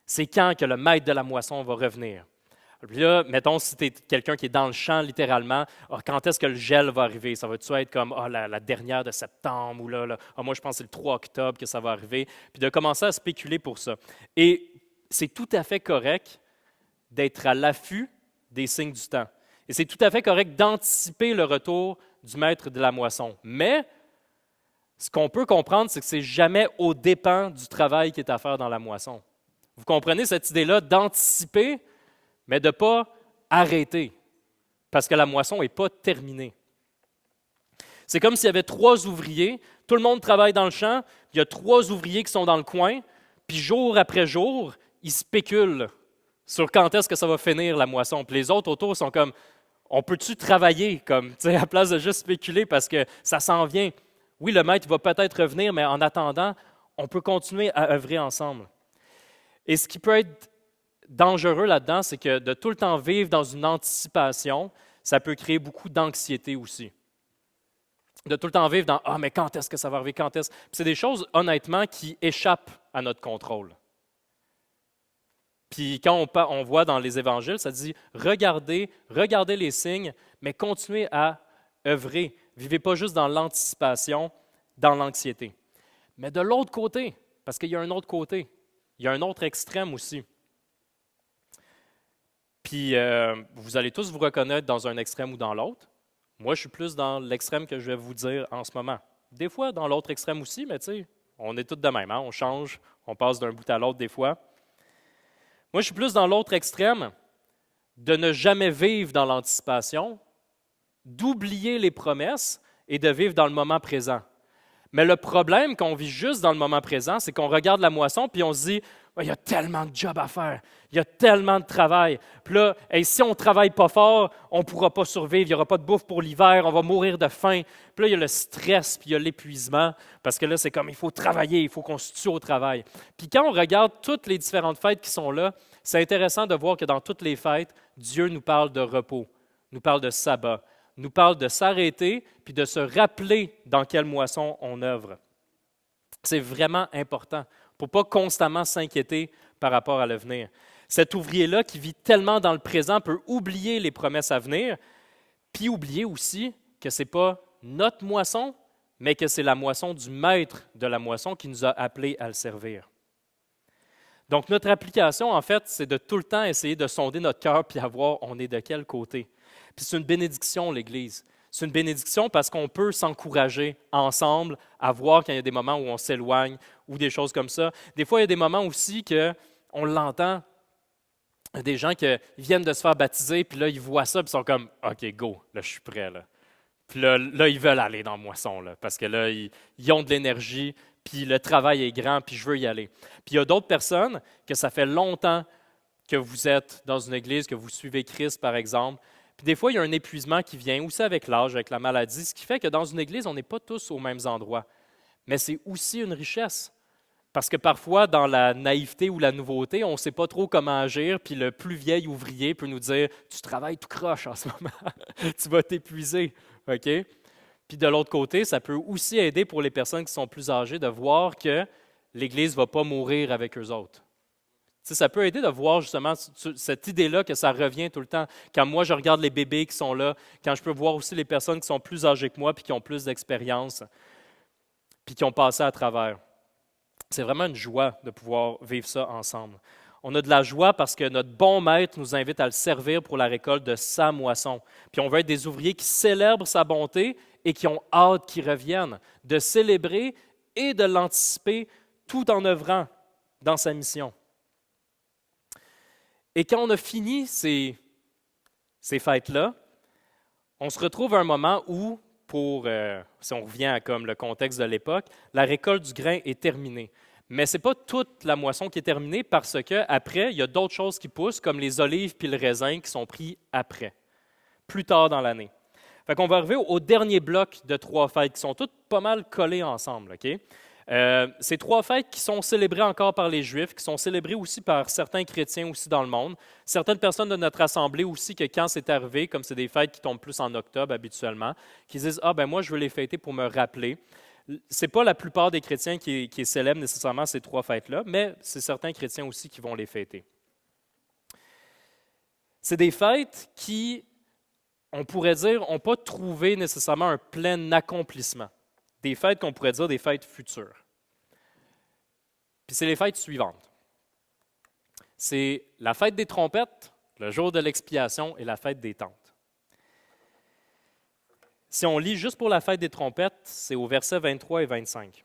C'est quand que le maître de la moisson va revenir? Puis là, mettons, si tu es quelqu'un qui est dans le champ, littéralement, quand est-ce que le gel va arriver? Ça va-tu être comme la dernière de septembre ou là moi, je pense que c'est le 3 octobre que ça va arriver. Puis de commencer à spéculer pour ça. Et c'est tout à fait correct d'être à l'affût des signes du temps. Et c'est tout à fait correct d'anticiper le retour du maître de la moisson. Mais ce qu'on peut comprendre, c'est que c'est jamais aux dépens du travail qui est à faire dans la moisson. Vous comprenez cette idée-là d'anticiper, mais de ne pas arrêter, parce que la moisson n'est pas terminée. C'est comme s'il y avait 3 ouvriers, Tout le monde travaille dans le champ, il y a 3 ouvriers qui sont dans le coin, puis jour après jour, ils spéculent sur quand est-ce que ça va finir la moisson. Puis les autres autour sont comme, on peut-tu travailler comme, à la place de juste spéculer parce que ça s'en vient. Oui, le maître va peut-être revenir, mais en attendant, on peut continuer à œuvrer ensemble. Et ce qui peut être dangereux là-dedans, c'est que de tout le temps vivre dans une anticipation, ça peut créer beaucoup d'anxiété aussi. De tout le temps vivre dans « Ah, mais quand est-ce que ça va arriver? Quand est-ce? » Puis c'est des choses, honnêtement, qui échappent à notre contrôle. Puis quand on voit dans les évangiles, ça dit « regardez les signes, mais continuez à œuvrer. Vivez pas juste dans l'anticipation, dans l'anxiété. » Mais de l'autre côté, parce qu'il y a un autre côté, il y a un autre extrême aussi. Puis vous allez tous vous reconnaître dans un extrême ou dans l'autre. Moi, je suis plus dans l'extrême que je vais vous dire en ce moment. Des fois, dans l'autre extrême aussi, mais tu sais, on est tous de même, hein? On change, on passe d'un bout à l'autre des fois. Moi, je suis plus dans l'autre extrême de ne jamais vivre dans l'anticipation, d'oublier les promesses et de vivre dans le moment présent. Mais le problème quand on vit juste dans le moment présent, c'est qu'on regarde la moisson puis on se dit « Il y a tellement de job à faire, il y a tellement de travail. Puis là, si on ne travaille pas fort, on ne pourra pas survivre, il n'y aura pas de bouffe pour l'hiver, on va mourir de faim. » Puis là, il y a le stress, puis il y a l'épuisement, parce que là, c'est comme il faut travailler, il faut qu'on se tue au travail. Puis quand on regarde toutes les différentes fêtes qui sont là, c'est intéressant de voir que dans toutes les fêtes, Dieu nous parle de repos, nous parle de sabbat, nous parle de s'arrêter puis de se rappeler dans quelle moisson on œuvre. C'est vraiment important pour ne pas constamment s'inquiéter par rapport à l'avenir. Cet ouvrier-là qui vit tellement dans le présent peut oublier les promesses à venir, puis oublier aussi que ce n'est pas notre moisson, mais que c'est la moisson du maître de la moisson qui nous a appelés à le servir. Donc notre application, en fait, c'est de tout le temps essayer de sonder notre cœur puis à voir on est de quel côté. Puis c'est une bénédiction, l'Église. C'est une bénédiction parce qu'on peut s'encourager ensemble à voir quand il y a des moments où on s'éloigne ou des choses comme ça. Des fois, il y a des moments aussi qu'on l'entend, des gens qui viennent de se faire baptiser, puis là, ils voient ça, puis ils sont comme « OK, go, là, je suis prêt. » là. Puis là, ils veulent aller dans le moisson, là, parce que là, ils ont de l'énergie, puis le travail est grand, puis je veux y aller. Puis il y a d'autres personnes que ça fait longtemps que vous êtes dans une église, que vous suivez Christ, par exemple. Puis des fois, il y a un épuisement qui vient aussi avec l'âge, avec la maladie, ce qui fait que dans une église, on n'est pas tous aux mêmes endroits. Mais c'est aussi une richesse. Parce que parfois, dans la naïveté ou la nouveauté, on ne sait pas trop comment agir, puis le plus vieil ouvrier peut nous dire « Tu travailles tout croche en ce moment, tu vas t'épuiser. » OK? Puis de l'autre côté, ça peut aussi aider pour les personnes qui sont plus âgées de voir que l'Église ne va pas mourir avec eux autres. Tu sais, ça peut aider de voir justement cette idée-là que ça revient tout le temps. Quand moi, je regarde les bébés qui sont là, quand je peux voir aussi les personnes qui sont plus âgées que moi puis qui ont plus d'expérience, puis qui ont passé à travers. C'est vraiment une joie de pouvoir vivre ça ensemble. On a de la joie parce que notre bon maître nous invite à le servir pour la récolte de sa moisson. Puis on veut être des ouvriers qui célèbrent sa bonté et qui ont hâte qu'il revienne, de célébrer et de l'anticiper tout en œuvrant dans sa mission. Et quand on a fini ces fêtes-là, on se retrouve à un moment où, si on revient à comme le contexte de l'époque, la récolte du grain est terminée. Mais ce n'est pas toute la moisson qui est terminée parce qu'après, il y a d'autres choses qui poussent, comme les olives puis le raisin qui sont pris après, plus tard dans l'année. Fait qu'on va arriver au dernier bloc de 3 fêtes qui sont toutes pas mal collées ensemble. Okay? Ces 3 fêtes qui sont célébrées encore par les Juifs, qui sont célébrées aussi par certains chrétiens aussi dans le monde. Certaines personnes de notre assemblée aussi, que quand c'est arrivé, comme c'est des fêtes qui tombent plus en octobre habituellement, qui disent « Ah, ben moi, je veux les fêter pour me rappeler. » Ce n'est pas la plupart des chrétiens qui célèbrent nécessairement ces 3 fêtes-là, mais c'est certains chrétiens aussi qui vont les fêter. C'est des fêtes qui, on pourrait dire, n'ont pas trouvé nécessairement un plein accomplissement. Des fêtes qu'on pourrait dire des fêtes futures. Puis c'est les fêtes suivantes. C'est la fête des trompettes, le jour de l'expiation et la fête des tentes. Si on lit juste pour la fête des trompettes, c'est au verset 23 et 25.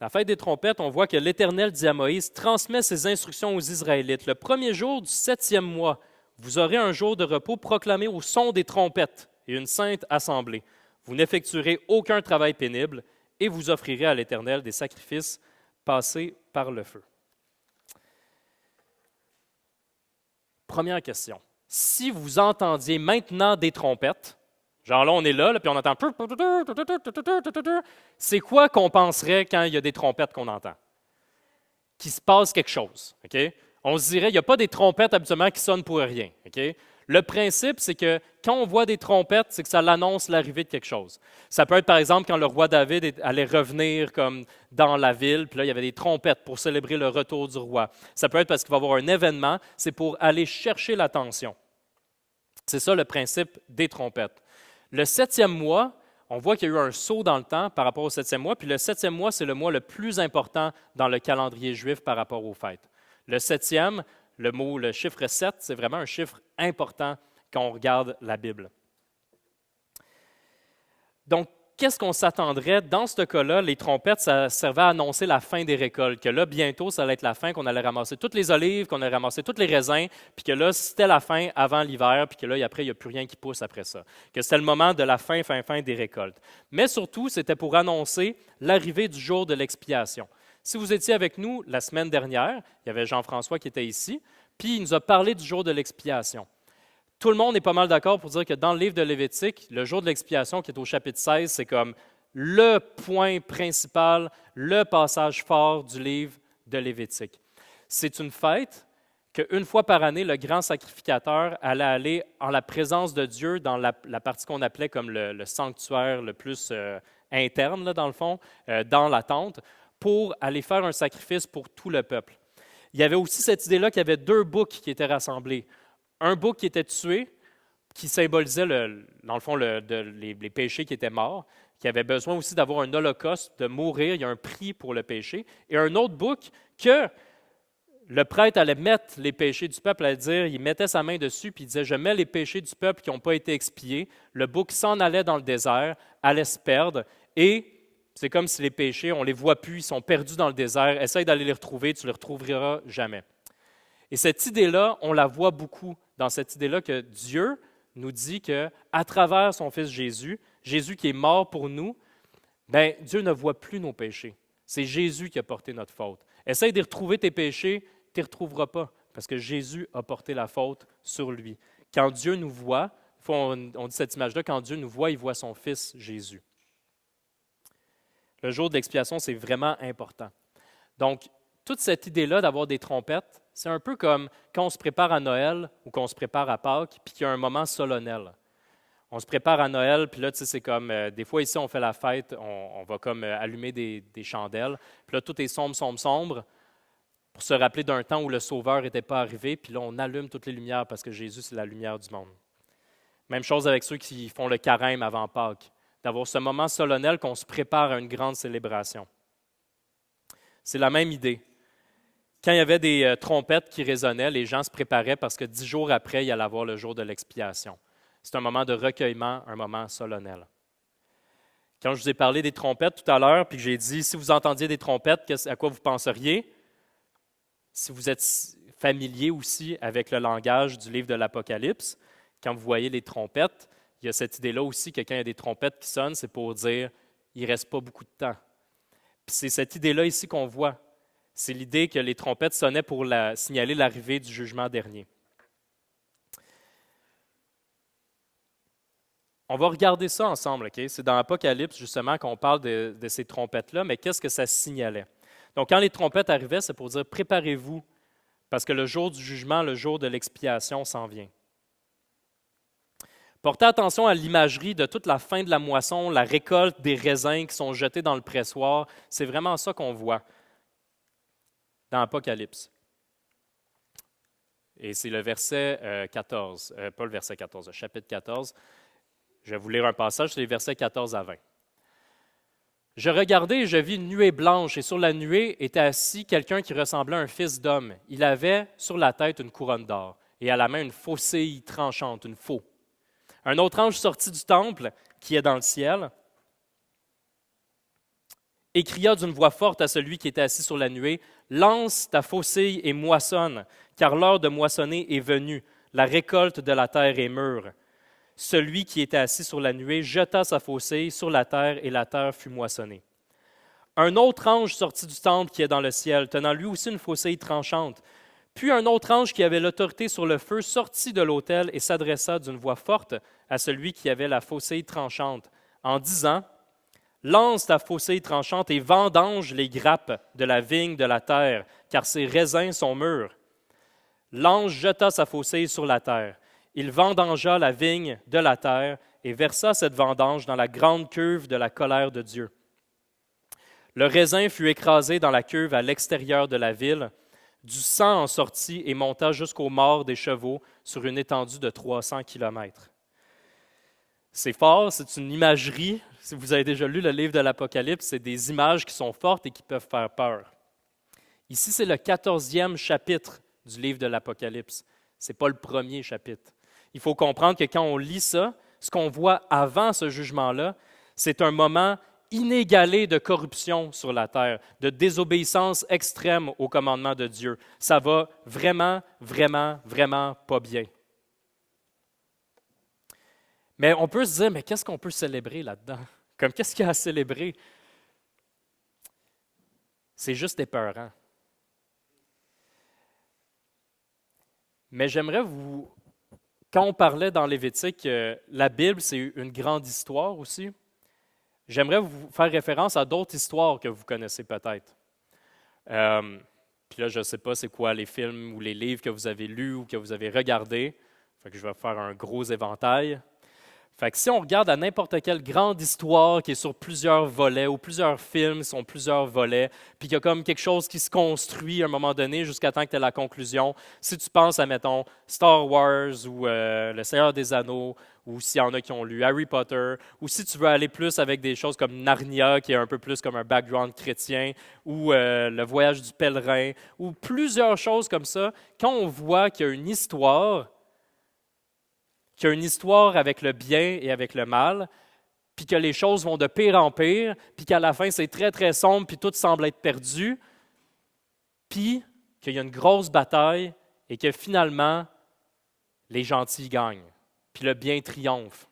La fête des trompettes, on voit que l'Éternel dit à Moïse, « Transmets ses instructions aux Israélites. Le premier jour du 7e mois, vous aurez un jour de repos proclamé au son des trompettes et une sainte assemblée. Vous n'effectuerez aucun travail pénible et vous offrirez à l'Éternel des sacrifices passés par le feu. Première question. Si vous entendiez maintenant des trompettes, genre là, on est là, puis on entend... C'est quoi qu'on penserait quand il y a des trompettes qu'on entend? Qu'il se passe quelque chose. Okay? On se dirait, il n'y a pas des trompettes habituellement qui sonnent pour rien. Okay? Le principe, c'est que quand on voit des trompettes, c'est que ça l'annonce l'arrivée de quelque chose. Ça peut être, par exemple, quand le roi David allait revenir comme dans la ville, puis là, il y avait des trompettes pour célébrer le retour du roi. Ça peut être parce qu'il va y avoir un événement, c'est pour aller chercher l'attention. C'est ça le principe des trompettes. Le 7e mois, on voit qu'il y a eu un saut dans le temps par rapport au 7e mois, puis le 7e mois, c'est le mois le plus important dans le calendrier juif par rapport aux fêtes. Le 7e, le chiffre 7, c'est vraiment un chiffre important quand on regarde la Bible. Donc, qu'est-ce qu'on s'attendrait? Dans ce cas-là, les trompettes, ça servait à annoncer la fin des récoltes, que là, bientôt, ça allait être la fin, qu'on allait ramasser toutes les olives, qu'on allait ramasser tous les raisins, puis que là, c'était la fin avant l'hiver, puis que là, après, il n'y a plus rien qui pousse après ça. Que c'était le moment de la fin des récoltes. Mais surtout, c'était pour annoncer l'arrivée du jour de l'expiation. Si vous étiez avec nous la semaine dernière, il y avait Jean-François qui était ici, puis il nous a parlé du jour de l'expiation. Tout le monde est pas mal d'accord pour dire que dans le livre de Lévitique, le jour de l'expiation, qui est au chapitre 16, c'est comme le point principal, le passage fort du livre de Lévitique. C'est une fête qu'une fois par année, le grand sacrificateur allait aller en la présence de Dieu dans la partie qu'on appelait comme le sanctuaire le plus interne, là, dans le fond, dans la tente, pour aller faire un sacrifice pour tout le peuple. Il y avait aussi cette idée-là qu'il y avait 2 boucs qui étaient rassemblés. Un bouc qui était tué, qui symbolisait, dans le fond, les péchés qui étaient morts, qui avait besoin aussi d'avoir un holocauste, de mourir, il y a un prix pour le péché. Et un autre bouc que le prêtre allait mettre les péchés du peuple, allait dire, il mettait sa main dessus, puis il disait, je mets les péchés du peuple qui n'ont pas été expiés. Le bouc s'en allait dans le désert, allait se perdre, et c'est comme si les péchés, on ne les voit plus, ils sont perdus dans le désert, essaye d'aller les retrouver, tu ne les retrouveras jamais. Et cette idée-là, on la voit beaucoup dans cette idée-là que Dieu nous dit qu'à travers son Fils Jésus, Jésus qui est mort pour nous, bien, Dieu ne voit plus nos péchés. C'est Jésus qui a porté notre faute. Essaye de retrouver tes péchés, tu ne les retrouveras pas, parce que Jésus a porté la faute sur lui. Quand Dieu nous voit, on dit cette image-là, quand Dieu nous voit, il voit son Fils Jésus. Le jour de l'expiation, c'est vraiment important. Donc, toute cette idée-là d'avoir des trompettes, c'est un peu comme quand on se prépare à Noël ou qu'on se prépare à Pâques, puis qu'il y a un moment solennel. On se prépare à Noël, puis là, tu sais, c'est comme, des fois ici, on fait la fête, on va comme allumer des chandelles, puis là, tout est sombre, pour se rappeler d'un temps où le Sauveur n'était pas arrivé, puis là, on allume toutes les lumières parce que Jésus, c'est la lumière du monde. Même chose avec ceux qui font le carême avant Pâques, d'avoir ce moment solennel qu'on se prépare à une grande célébration. C'est la même idée. Quand il y avait des trompettes qui résonnaient, les gens se préparaient parce que 10 jours après, il allait avoir le jour de l'expiation. C'est un moment de recueillement, un moment solennel. Quand je vous ai parlé des trompettes tout à l'heure, puis que j'ai dit, si vous entendiez des trompettes, à quoi vous penseriez? Si vous êtes familier aussi avec le langage du livre de l'Apocalypse, quand vous voyez les trompettes, il y a cette idée-là aussi que quand il y a des trompettes qui sonnent, c'est pour dire il ne reste pas beaucoup de temps. Puis c'est cette idée-là ici qu'on voit. C'est l'idée que les trompettes sonnaient pour signaler l'arrivée du jugement dernier. On va regarder ça ensemble, OK? C'est dans l'Apocalypse, justement, qu'on parle de ces trompettes-là, mais qu'est-ce que ça signalait? Donc, quand les trompettes arrivaient, c'est pour dire « Préparez-vous, parce que le jour du jugement, le jour de l'expiation s'en vient. » Portez attention à l'imagerie de toute la fin de la moisson, la récolte des raisins qui sont jetés dans le pressoir. C'est vraiment ça qu'on voit dans l'Apocalypse. Et c'est le verset 14, pas le verset 14, le chapitre 14. Je vais vous lire un passage, c'est les versets 14 à 20. « Je regardai et je vis une nuée blanche, et sur la nuée était assis quelqu'un qui ressemblait à un fils d'homme. Il avait sur la tête une couronne d'or, et à la main une faucille tranchante, une faux. Un autre ange sortit du temple, qui est dans le ciel, et cria d'une voix forte à celui qui était assis sur la nuée, « Lance ta faucille et moissonne, car l'heure de moissonner est venue, la récolte de la terre est mûre. » celui qui était assis sur la nuée jeta sa faucille sur la terre et la terre fut moissonnée. Un autre ange sortit du temple qui est dans le ciel, tenant lui aussi une faucille tranchante. Puis un autre ange qui avait l'autorité sur le feu sortit de l'autel et s'adressa d'une voix forte à celui qui avait la faucille tranchante, en disant, « Lance ta faucille tranchante et vendange les grappes de la vigne de la terre, car ses raisins sont mûrs. » L'ange jeta sa faucille sur la terre. Il vendangea la vigne de la terre et versa cette vendange dans la grande cuve de la colère de Dieu. Le raisin fut écrasé dans la cuve à l'extérieur de la ville. Du sang en sortit et monta jusqu'aux morts des chevaux sur une étendue de 300 kilomètres. C'est fort, c'est une imagerie. Si vous avez déjà lu le livre de l'Apocalypse, c'est des images qui sont fortes et qui peuvent faire peur. Ici, c'est le 14e chapitre du livre de l'Apocalypse. Ce n'est pas le premier chapitre. Il faut comprendre que quand on lit ça, ce qu'on voit avant ce jugement-là, c'est un moment inégalé de corruption sur la terre, de désobéissance extrême au commandement de Dieu. Ça va vraiment, vraiment, vraiment pas bien. Mais on peut se dire, mais qu'est-ce qu'on peut célébrer là-dedans? Comme qu'est-ce qu'il y a à célébrer? C'est juste épeurant. Mais j'aimerais vous... Quand on parlait dans Lévitique, la Bible, c'est une grande histoire aussi. J'aimerais vous faire référence à d'autres histoires que vous connaissez peut-être. Puis là, je ne sais pas c'est quoi les films ou les livres que vous avez lus ou que vous avez regardés. Fait que je vais faire un gros éventail. Fait que si on regarde à n'importe quelle grande histoire qui est sur plusieurs volets ou plusieurs films qui sont plusieurs volets, puis qu'il y a comme quelque chose qui se construit à un moment donné jusqu'à temps que tu aies la conclusion, si tu penses à, mettons, Star Wars ou Le Seigneur des Anneaux, ou s'il y en a qui ont lu Harry Potter, ou si tu veux aller plus avec des choses comme Narnia, qui est un peu plus comme un background chrétien, ou Le Voyage du pèlerin, ou plusieurs choses comme ça, quand on voit qu'il y a une histoire avec le bien et avec le mal, puis que les choses vont de pire en pire, puis qu'à la fin, c'est très, très sombre, puis tout semble être perdu, puis qu'il y a une grosse bataille et que finalement, les gentils gagnent, puis le bien triomphe.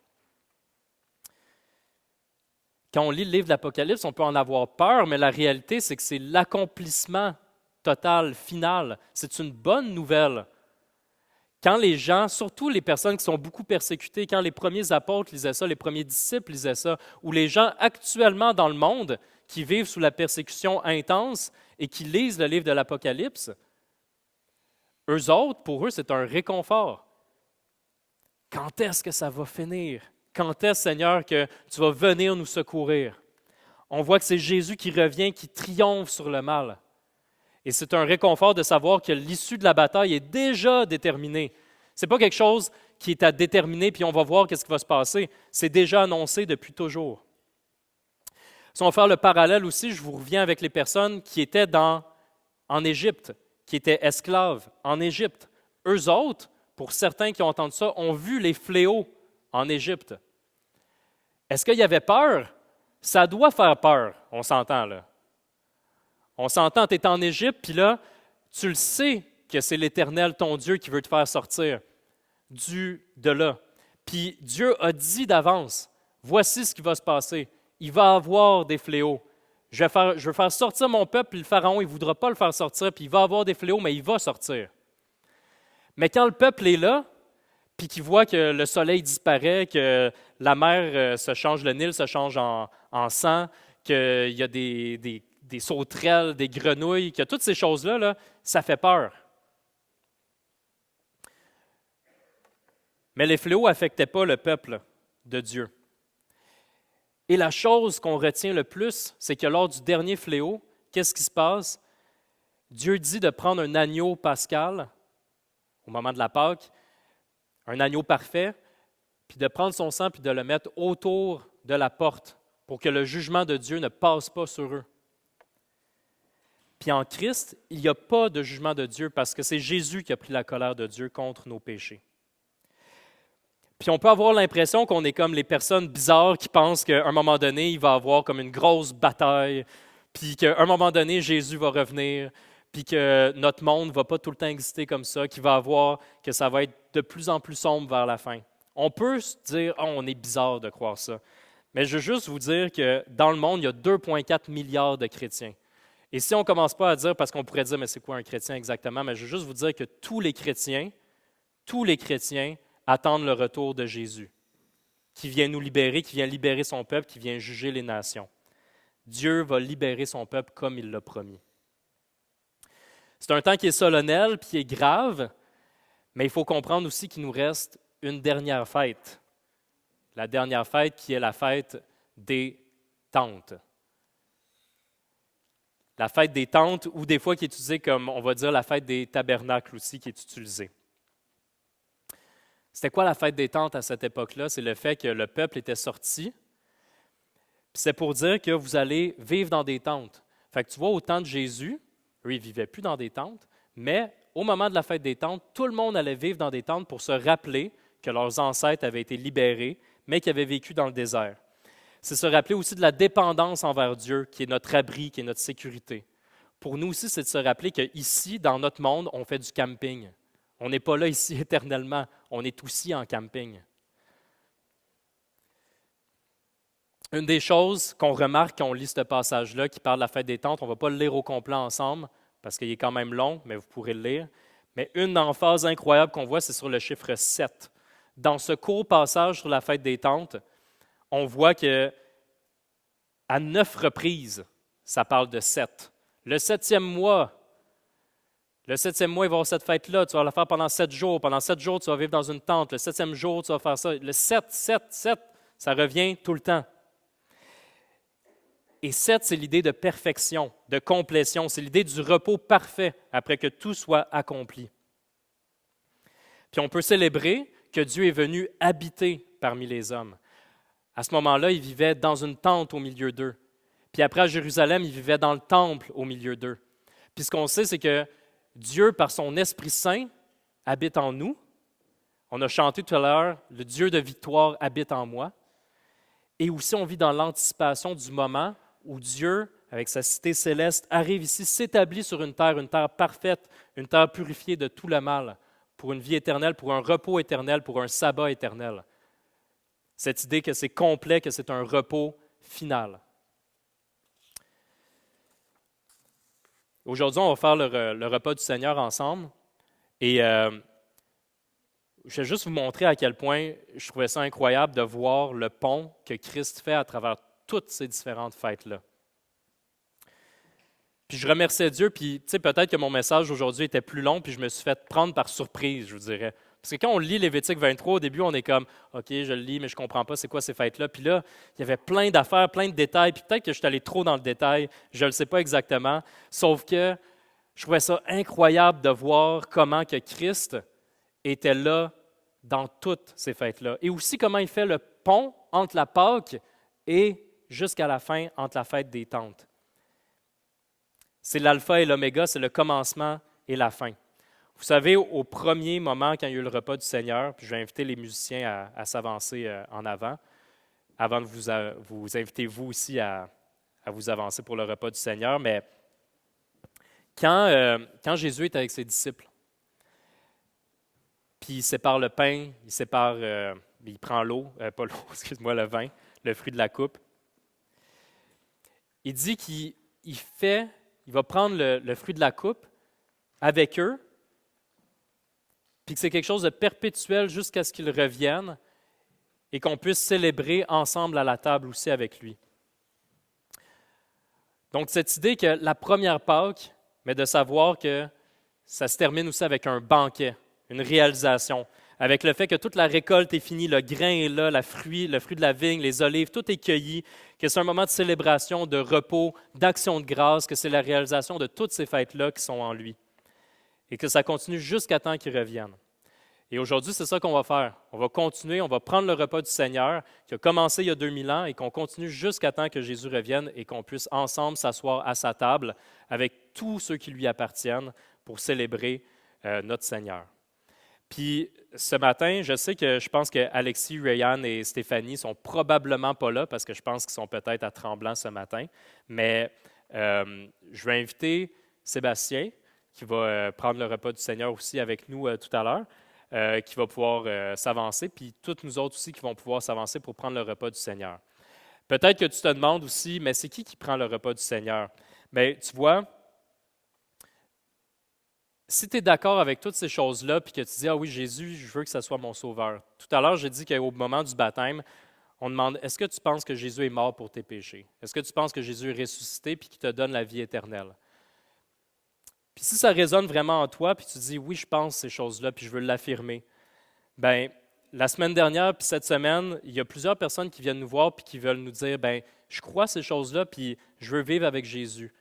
Quand on lit le livre de l'Apocalypse, on peut en avoir peur, mais la réalité, c'est que c'est l'accomplissement total, final. C'est une bonne nouvelle. Quand les gens, surtout les personnes qui sont beaucoup persécutées, quand les premiers apôtres lisaient ça, les premiers disciples lisaient ça, ou les gens actuellement dans le monde qui vivent sous la persécution intense et qui lisent le livre de l'Apocalypse, eux autres, pour eux, c'est un réconfort. Quand est-ce que ça va finir? Quand est-ce, Seigneur, que tu vas venir nous secourir? On voit que c'est Jésus qui revient, qui triomphe sur le mal. Et c'est un réconfort de savoir que l'issue de la bataille est déjà déterminée. Ce n'est pas quelque chose qui est à déterminer, puis on va voir qu'est-ce qui va se passer. C'est déjà annoncé depuis toujours. Si on va faire le parallèle aussi, je vous reviens avec les personnes qui étaient en Égypte, qui étaient esclaves en Égypte. Eux autres, pour certains qui ont entendu ça, ont vu les fléaux en Égypte. Est-ce qu'il y avait peur? Ça doit faire peur, on s'entend là. On s'entend, tu es en Égypte, puis là, tu le sais que c'est l'Éternel, ton Dieu, qui veut te faire sortir de là. Puis Dieu a dit d'avance, voici ce qui va se passer. Il va avoir des fléaux. Je veux faire sortir mon peuple, puis le Pharaon, il ne voudra pas le faire sortir, puis il va avoir des fléaux, mais il va sortir. Mais quand le peuple est là, puis qu'il voit que le soleil disparaît, que la mer se change, le Nil se change en sang, qu'il y a des sauterelles, des grenouilles, que toutes ces choses-là, là, ça fait peur. Mais les fléaux n'affectaient pas le peuple de Dieu. Et la chose qu'on retient le plus, c'est que lors du dernier fléau, qu'est-ce qui se passe? Dieu dit de prendre un agneau pascal, au moment de la Pâque, un agneau parfait, puis de prendre son sang puis de le mettre autour de la porte pour que le jugement de Dieu ne passe pas sur eux. Puis en Christ, il n'y a pas de jugement de Dieu parce que c'est Jésus qui a pris la colère de Dieu contre nos péchés. Puis on peut avoir l'impression qu'on est comme les personnes bizarres qui pensent qu'à un moment donné, il va y avoir comme une grosse bataille, puis qu'à un moment donné, Jésus va revenir, puis que notre monde ne va pas tout le temps exister comme ça, que ça va être de plus en plus sombre vers la fin. On peut se dire, oh, on est bizarre de croire ça. Mais je veux juste vous dire que dans le monde, il y a 2,4 milliards de chrétiens. Et si on ne commence pas à dire, parce qu'on pourrait dire, mais c'est quoi un chrétien exactement? Mais je veux juste vous dire que tous les chrétiens attendent le retour de Jésus, qui vient nous libérer, qui vient libérer son peuple, qui vient juger les nations. Dieu va libérer son peuple comme il l'a promis. C'est un temps qui est solennel, puis qui est grave, mais il faut comprendre aussi qu'il nous reste une dernière fête. La dernière fête qui est la fête des tentes. La fête des tentes, ou des fois qui est utilisée comme, on va dire, la fête des tabernacles aussi, qui est utilisée. C'était quoi la fête des tentes à cette époque-là? C'est le fait que le peuple était sorti. C'est pour dire que vous allez vivre dans des tentes. Fait que tu vois, au temps de Jésus, eux, ils ne vivaient plus dans des tentes, mais au moment de la fête des tentes, tout le monde allait vivre dans des tentes pour se rappeler que leurs ancêtres avaient été libérés, mais qu'ils avaient vécu dans le désert. C'est se rappeler aussi de la dépendance envers Dieu, qui est notre abri, qui est notre sécurité. Pour nous aussi, c'est de se rappeler qu'ici, dans notre monde, on fait du camping. On n'est pas là ici éternellement, on est aussi en camping. Une des choses qu'on remarque quand on lit ce passage-là, qui parle de la fête des tentes, on ne va pas le lire au complet ensemble, parce qu'il est quand même long, mais vous pourrez le lire. Mais une emphase incroyable qu'on voit, c'est sur le chiffre 7. Dans ce court passage sur la fête des tentes, on voit que à 9 reprises, ça parle de 7. Le septième mois, il va y avoir cette fête-là, tu vas la faire pendant 7 jours. Pendant 7 jours, tu vas vivre dans une tente. Le 7e jour, tu vas faire ça. Le 7, ça revient tout le temps. Et 7, c'est l'idée de perfection, de complétion. C'est l'idée du repos parfait après que tout soit accompli. Puis on peut célébrer que Dieu est venu habiter parmi les hommes. À ce moment-là, il vivait dans une tente au milieu d'eux. Puis après, à Jérusalem, il vivait dans le temple au milieu d'eux. Puis ce qu'on sait, c'est que Dieu, par son Esprit Saint, habite en nous. On a chanté tout à l'heure, « Le Dieu de victoire habite en moi ». Et aussi, on vit dans l'anticipation du moment où Dieu, avec sa cité céleste, arrive ici, s'établit sur une terre parfaite, une terre purifiée de tout le mal, pour une vie éternelle, pour un repos éternel, pour un sabbat éternel. Cette idée que c'est complet, que c'est un repos final. Aujourd'hui, on va faire le repas du Seigneur ensemble. Et je vais juste vous montrer à quel point je trouvais ça incroyable de voir le pont que Christ fait à travers toutes ces différentes fêtes-là. Puis je remerciais Dieu, puis tu sais, peut-être que mon message aujourd'hui était plus long, puis je me suis fait prendre par surprise, je vous dirais. Parce que quand on lit Lévitique 23, au début, on est comme, OK, je le lis, mais je ne comprends pas c'est quoi ces fêtes-là. Puis là, il y avait plein d'affaires, plein de détails, puis peut-être que je suis allé trop dans le détail, je ne le sais pas exactement, sauf que je trouvais ça incroyable de voir comment que Christ était là dans toutes ces fêtes-là. Et aussi comment il fait le pont entre la Pâque et jusqu'à la fin, entre la fête des tentes. C'est l'alpha et l'oméga, c'est le commencement et la fin. Vous savez, au premier moment, quand il y a eu le repas du Seigneur, puis je vais inviter les musiciens à s'avancer en avant de vous inviter vous aussi à vous avancer pour le repas du Seigneur. Mais quand Jésus est avec ses disciples, puis il sépare le pain, il prend l'eau, pas l'eau, excuse-moi, le vin, le fruit de la coupe. Il dit qu'il va prendre le fruit de la coupe avec eux, puis que c'est quelque chose de perpétuel jusqu'à ce qu'ils reviennent et qu'on puisse célébrer ensemble à la table aussi avec lui. Donc, cette idée que la première Pâque, mais de savoir que ça se termine aussi avec un banquet, une réalisation, avec le fait que toute la récolte est finie, le grain est là, le fruit de la vigne, les olives, tout est cueilli, que c'est un moment de célébration, de repos, d'action de grâce, que c'est la réalisation de toutes ces fêtes-là qui sont en lui. Et que ça continue jusqu'à temps qu'il revienne. Et aujourd'hui, c'est ça qu'on va faire. On va continuer, on va prendre le repas du Seigneur qui a commencé il y a 2000 ans et qu'on continue jusqu'à temps que Jésus revienne et qu'on puisse ensemble s'asseoir à sa table avec tous ceux qui lui appartiennent pour célébrer notre Seigneur. Puis ce matin, je pense que Alexis, Ryan et Stéphanie sont probablement pas là parce que je pense qu'ils sont peut-être à Tremblant ce matin. Mais je vais inviter Sébastien qui va prendre le repas du Seigneur aussi avec nous tout à l'heure. qui va pouvoir s'avancer, puis toutes nous autres aussi qui vont pouvoir s'avancer pour prendre le repas du Seigneur. Peut-être que tu te demandes aussi, mais c'est qui prend le repas du Seigneur? Bien, tu vois, si tu es d'accord avec toutes ces choses-là, puis que tu dis, ah oui, Jésus, je veux que ça soit mon sauveur. Tout à l'heure, j'ai dit qu'au moment du baptême, on demande, est-ce que tu penses que Jésus est mort pour tes péchés? Est-ce que tu penses que Jésus est ressuscité puis qu'il te donne la vie éternelle? Puis si ça résonne vraiment en toi, puis tu dis, oui, je pense ces choses-là, puis je veux l'affirmer, ben la semaine dernière, puis cette semaine, il y a plusieurs personnes qui viennent nous voir puis qui veulent nous dire, ben je crois ces choses-là, puis je veux vivre avec Jésus.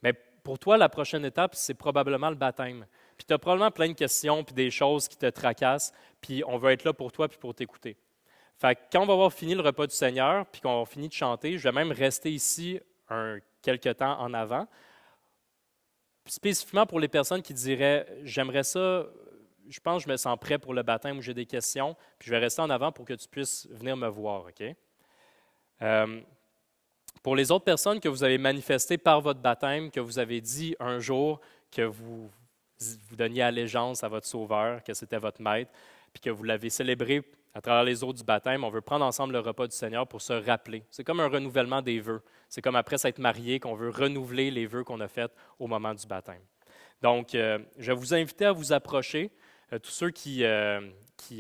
Mais pour toi, la prochaine étape, c'est probablement le baptême. Puis tu as probablement plein de questions puis des choses qui te tracassent, puis on va être là pour toi puis pour t'écouter. Fait que quand on va avoir fini le repas du Seigneur, puis qu'on va finir de chanter, je vais même rester ici quelques temps en avant. Spécifiquement pour les personnes qui diraient, j'aimerais ça, je pense que je me sens prêt pour le baptême ou j'ai des questions, puis je vais rester en avant pour que tu puisses venir me voir, OK? Pour les autres personnes que vous avez manifesté par votre baptême, que vous avez dit un jour que vous donniez allégeance à votre Sauveur, que c'était votre Maître, puis que vous l'avez célébré à travers les eaux du baptême, on veut prendre ensemble le repas du Seigneur pour se rappeler. C'est comme un renouvellement des vœux. C'est comme après s'être marié qu'on veut renouveler les vœux qu'on a faits au moment du baptême. Donc, je vais vous inviter à vous approcher, tous ceux qui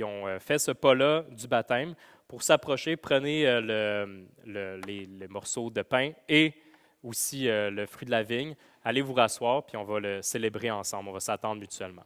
ont fait ce pas-là du baptême. Pour s'approcher, prenez les morceaux de pain et aussi le fruit de la vigne. Allez vous rasseoir, puis on va le célébrer ensemble. On va s'attendre mutuellement.